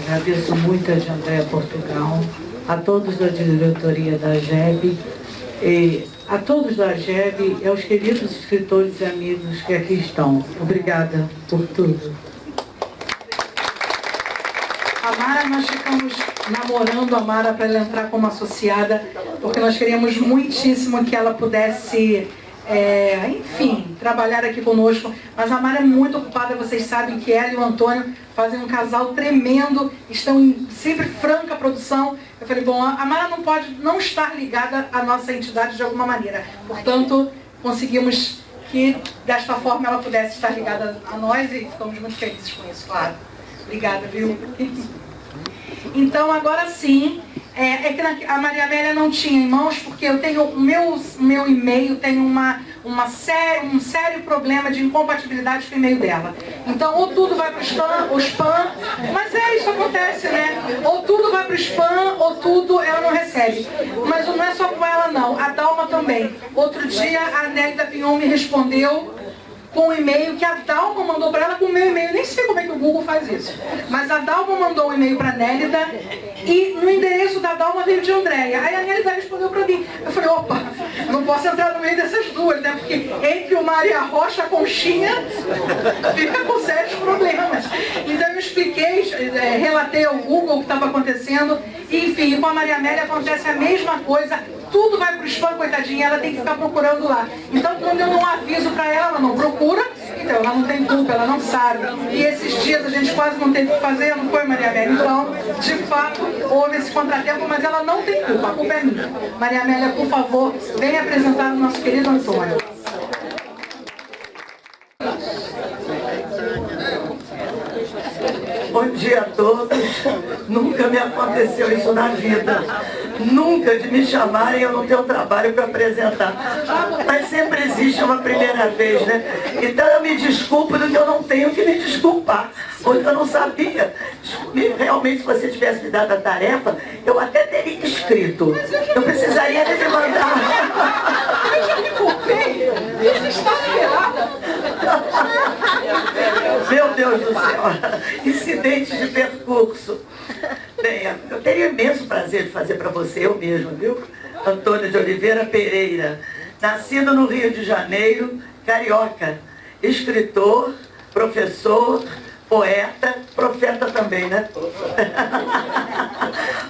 Agradeço muito a de Andréa Portugal, a todos da diretoria da AGEB, e a todos da AGEB e aos queridos escritores e amigos que aqui estão. Obrigada por tudo. A Mara, nós ficamos namorando a Mara para ela entrar como associada, porque nós queríamos muitíssimo que ela pudesse, enfim, trabalhar aqui conosco. Mas a Mara é muito ocupada, vocês sabem que ela e o Antônio fazem um casal tremendo, estão em sempre franca produção. Eu falei, bom, a Mara não pode não estar ligada à nossa entidade de alguma maneira. Portanto, conseguimos que desta forma ela pudesse estar ligada a nós e ficamos muito felizes com isso, claro. Obrigada, viu? Então, agora sim, é que a Maria Amélia não tinha em mãos, porque eu tenho o meu e-mail tem um sério problema de incompatibilidade com o e-mail dela. Então, ou tudo vai para o spam, mas isso acontece, né? Ou tudo vai para o spam, ou tudo ela não recebe. Mas não é só com ela, não. A Dalma também. Outro dia, a Nélida Pinhon me respondeu com um e-mail que a Dalma mandou para ela com o meu e-mail. Nem sei como é que o Google faz isso. Mas a Dalma mandou um e-mail para a Nélida e no endereço da Dalma veio de Andréia. Aí a Nélida respondeu para mim. Eu falei, opa, não posso entrar no meio dessas duas, né? Porque entre o Mar e a Rocha, a conchinha, fica com sérios problemas. Então eu expliquei, relatei ao Google o que estava acontecendo. E, enfim, com a Maria Amélia acontece a mesma coisa. Tudo vai para o spam, coitadinha, ela tem que ficar procurando lá. Então, quando eu não aviso para ela, ela não procura, então ela não tem culpa, ela não sabe. E esses dias a gente quase não teve o que fazer, não foi, Maria Amélia? Então, de fato, houve esse contratempo, mas ela não tem culpa, a culpa é minha. Maria Amélia, por favor, venha apresentar o nosso querido Antônio. Bom dia a todos. Nunca me aconteceu isso na vida. nunca de me chamarem, eu não tenho trabalho para apresentar. Mas sempre existe uma primeira vez, né? Então eu me desculpo do que eu não tenho que me desculpar, porque eu não sabia. Realmente, se você tivesse me dado a tarefa, eu até teria escrito. Eu precisaria de me mandar. Eu já me culpei. Isso está liberada. Meu Deus do céu. Incidentes de percurso. Bem, eu teria imenso prazer de fazer para você, eu mesmo, viu? Antônio de Oliveira Pereira, nascido no Rio de Janeiro, carioca, escritor, professor, poeta, profeta também, né?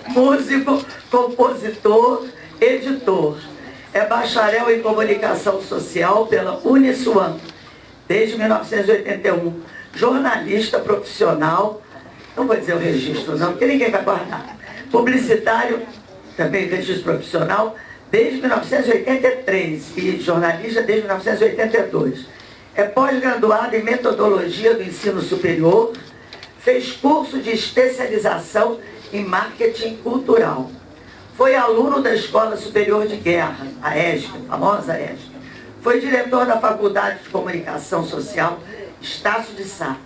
Músico, compositor, editor. É bacharel em comunicação social pela Uniswan, desde 1981. Jornalista profissional, não vou dizer o registro não, porque ninguém vai guardar. Publicitário, também registro profissional, desde 1983 e jornalista desde 1982. É pós-graduado em metodologia do ensino superior, fez curso de especialização em marketing cultural. Foi aluno da Escola Superior de Guerra, a ESG, a famosa ESG. Foi diretor da Faculdade de Comunicação Social Estácio de Sá,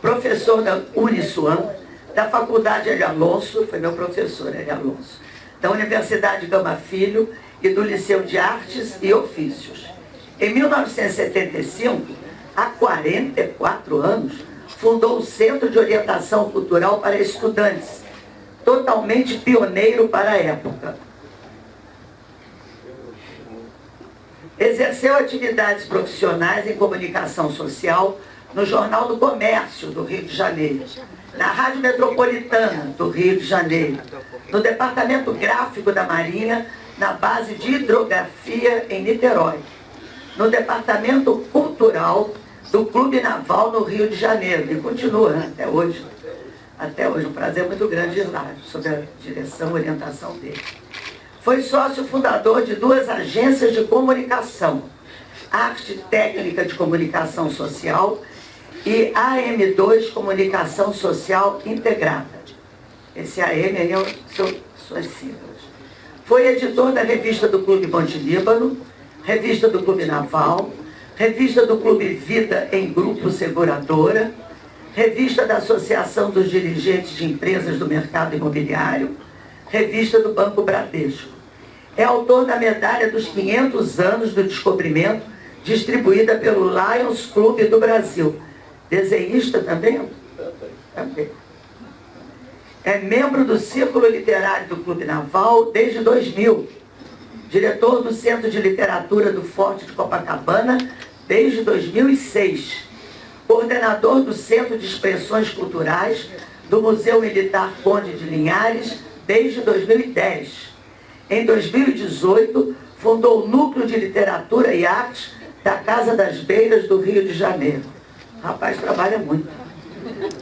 professor da Uniswan, da Faculdade Hélio Alonso, foi meu professor Hélio Alonso, da Universidade Gama Filho e do Liceu de Artes e Ofícios. Em 1975, há 44 anos, fundou o Centro de Orientação Cultural para Estudantes, totalmente pioneiro para a época. Exerceu atividades profissionais em comunicação social no Jornal do Comércio do Rio de Janeiro, na Rádio Metropolitana do Rio de Janeiro, no Departamento Gráfico da Marinha, na base de hidrografia em Niterói, no Departamento Cultural do Clube Naval no Rio de Janeiro, e continua até hoje. Até hoje, um prazer muito grande ir lá, sob a direção e orientação dele. Foi sócio fundador de 2 agências de comunicação, Arte Técnica de Comunicação Social e AM2 Comunicação Social Integrada. Esse AM aí são suas siglas. Foi editor da revista do Clube Monte Líbano, revista do Clube Naval, revista do Clube Vida em Grupo Seguradora, revista da Associação dos Dirigentes de Empresas do Mercado Imobiliário, revista do Banco Bradesco. É autor da medalha dos 500 anos do descobrimento, distribuída pelo Lions Clube do Brasil. Desenhista também? Também. É membro do Círculo Literário do Clube Naval desde 2000. Diretor do Centro de Literatura do Forte de Copacabana desde 2006. Coordenador do Centro de Expressões Culturais do Museu Militar Conde de Linhares desde 2010. Em 2018, fundou o Núcleo de Literatura e Artes da Casa das Beiras do Rio de Janeiro. O rapaz trabalha muito.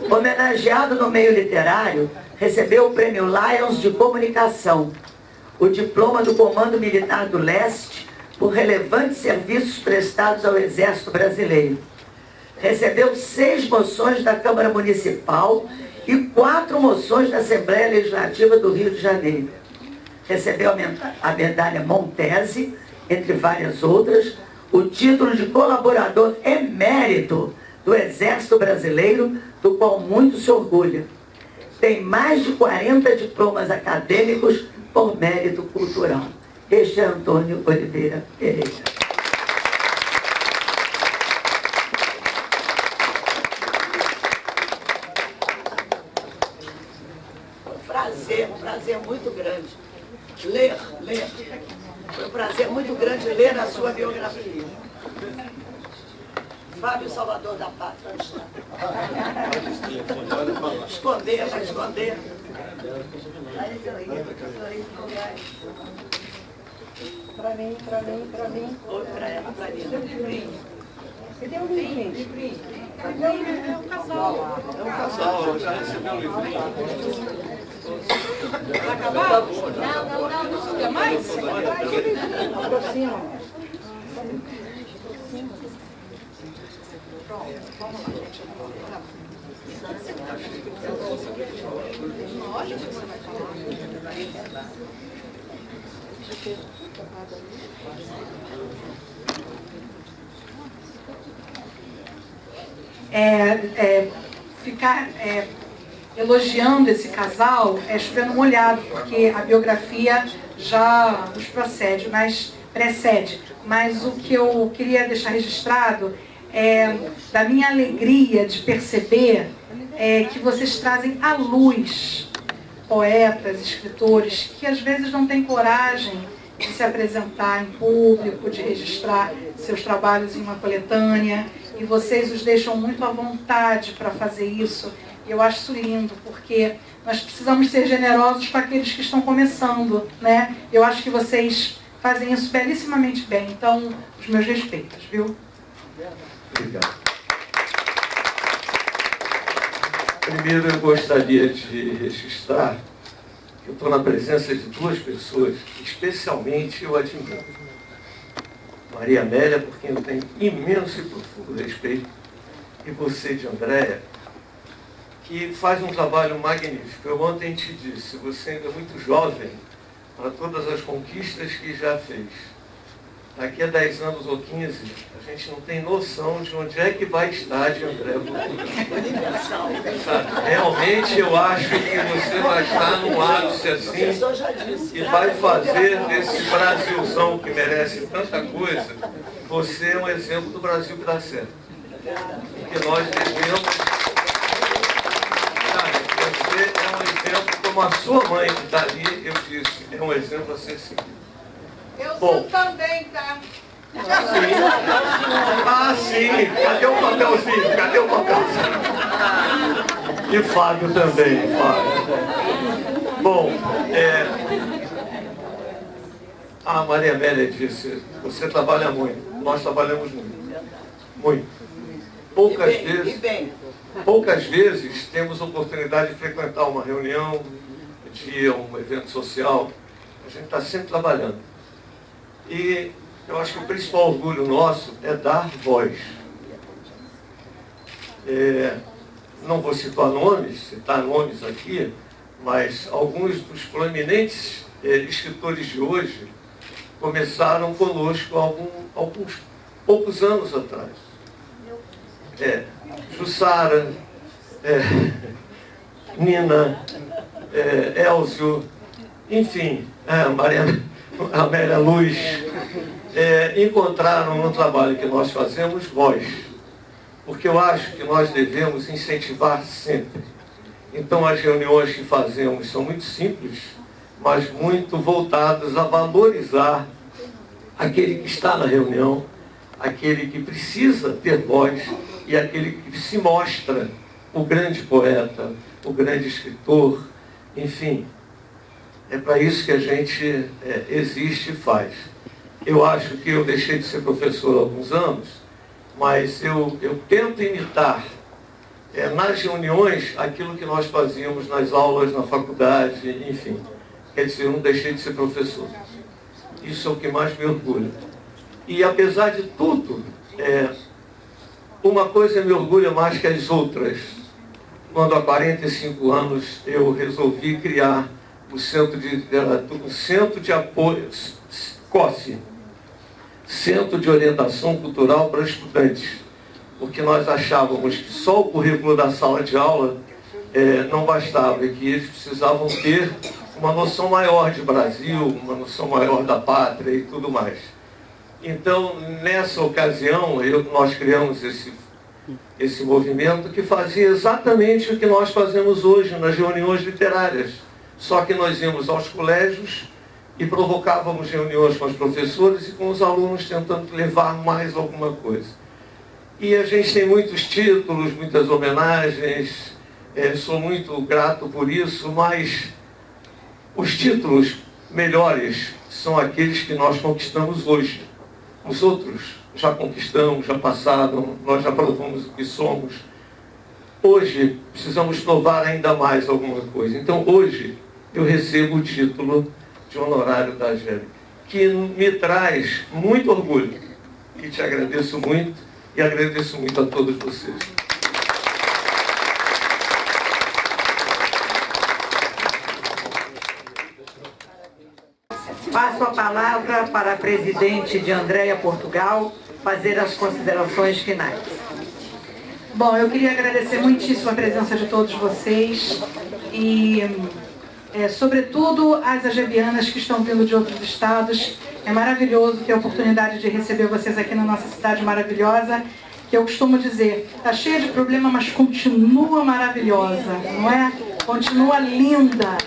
Homenageado no meio literário, recebeu o Prêmio Lions de Comunicação, o diploma do Comando Militar do Leste por relevantes serviços prestados ao Exército Brasileiro. Recebeu 6 moções da Câmara Municipal e 4 moções da Assembleia Legislativa do Rio de Janeiro. Recebeu a medalha Montese, entre várias outras, o título de colaborador emérito do Exército Brasileiro, do qual muito se orgulha. Tem mais de 40 diplomas acadêmicos por mérito cultural. Este é Antônio Oliveira Pereira. Um prazer muito grande ler. Foi um prazer muito grande ler a sua biografia. Fábio Salvador da Pátria. Esconder, vai esconder. Para mim. Oi, para ela, para mim. Cadê o livrinho? É um casal. Já recebeu o livrinho. Vai acabar? Não. Quer mais? Aproxima. Ficar elogiando esse casal é chovendo molhado, porque a biografia já os precede. Mas o que eu queria deixar registrado é da minha alegria de perceber que vocês trazem à luz poetas, escritores, que às vezes não têm coragem de se apresentar em público, de registrar seus trabalhos em uma coletânea, e vocês os deixam muito à vontade para fazer isso. E eu acho isso lindo, porque nós precisamos ser generosos com aqueles que estão começando, né? Eu acho que vocês fazem isso belíssimamente bem. Então, os meus respeitos, viu? Obrigado. Primeiro, eu gostaria de registrar que eu estou na presença de duas pessoas que especialmente eu admiro. Maria Amélia, por quem eu tenho imenso e profundo respeito, e você, de Andréia, que faz um trabalho magnífico. Eu ontem te disse, você ainda é muito jovem para todas as conquistas que já fez. Daqui a 10 anos ou 15, a gente não tem noção de onde é que vai estar de André Sabe? Realmente eu acho que você vai estar num ápice assim e vai fazer desse Brasilzão que merece tanta coisa. Você é um exemplo do Brasil que dá certo. Porque nós devemos... Você é um exemplo, como a sua mãe que está ali, eu disse, é um exemplo a ser seguido. Eu sou também, tá? Sim. Ah, sim. Cadê o papelzinho? Cadê o papelzinho? E Fábio também, Fábio. Bom, a Maria Amélia disse, você trabalha muito, nós trabalhamos muito. Muito. Poucas vezes temos oportunidade de frequentar uma reunião, um evento social. A gente está sempre trabalhando. E eu acho que o principal orgulho nosso é dar voz. Não vou citar nomes aqui, mas alguns dos proeminentes escritores de hoje começaram conosco alguns poucos anos atrás. Jussara, Nina, Elzio, enfim, Amélia Luz, encontraram no trabalho que nós fazemos voz. Porque eu acho que nós devemos incentivar sempre. Então as reuniões que fazemos são muito simples, mas muito voltadas a valorizar aquele que está na reunião, aquele que precisa ter voz e aquele que se mostra o grande poeta, o grande escritor, enfim. É para isso que a gente existe e faz. Eu acho que eu deixei de ser professor há alguns anos, mas eu tento imitar nas reuniões aquilo que nós fazíamos nas aulas, na faculdade, enfim. Quer dizer, eu não deixei de ser professor. Isso é o que mais me orgulha. E apesar de tudo, uma coisa me orgulha mais que as outras. Quando há 45 anos eu resolvi criar o Centro de Literatura, o Centro de Apoio, COSE, Centro de Orientação Cultural para Estudantes, porque nós achávamos que só o currículo da sala de aula não bastava, e que eles precisavam ter uma noção maior de Brasil, uma noção maior da pátria e tudo mais. Então, nessa ocasião, nós criamos esse movimento que fazia exatamente o que nós fazemos hoje nas reuniões literárias. Só que nós íamos aos colégios e provocávamos reuniões com os professores e com os alunos tentando levar mais alguma coisa. E a gente tem muitos títulos, muitas homenagens, sou muito grato por isso, mas os títulos melhores são aqueles que nós conquistamos hoje. Os outros já conquistamos, já passaram, nós já provamos o que somos. Hoje precisamos provar ainda mais alguma coisa. Então hoje eu recebo o título de honorário da GEB, que me traz muito orgulho. E te agradeço muito e agradeço muito a todos vocês. Passo a palavra para a presidente de Andréia Portugal fazer as considerações finais. Bom, eu queria agradecer muitíssimo a presença de todos vocês e, sobretudo, as agebianas que estão vindo de outros estados. É maravilhoso ter a oportunidade de receber vocês aqui na nossa cidade maravilhosa, que eu costumo dizer, está cheia de problema, mas continua maravilhosa, não é? Continua linda.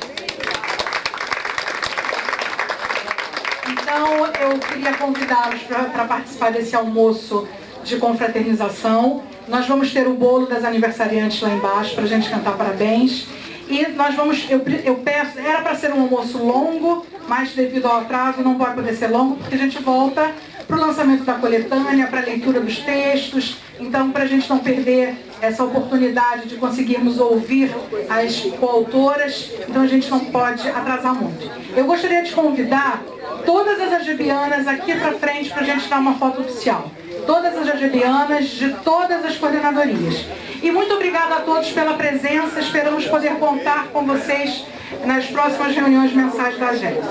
Então, eu queria convidá-los para participar desse almoço de confraternização. Nós vamos ter o bolo das aniversariantes lá embaixo para a gente cantar parabéns. E nós vamos, eu peço, era para ser um almoço longo, mas devido ao atraso não vai poder ser longo, porque a gente volta para o lançamento da coletânea, para a leitura dos textos. Então, para a gente não perder essa oportunidade de conseguirmos ouvir as coautoras, então a gente não pode atrasar muito. Eu gostaria de convidar todas as agebianas aqui para frente para a gente dar uma foto oficial. Todas as agebianas de todas as coordenadorias. E muito obrigada a todos pela presença. Esperamos poder contar com vocês nas próximas reuniões mensais da agência.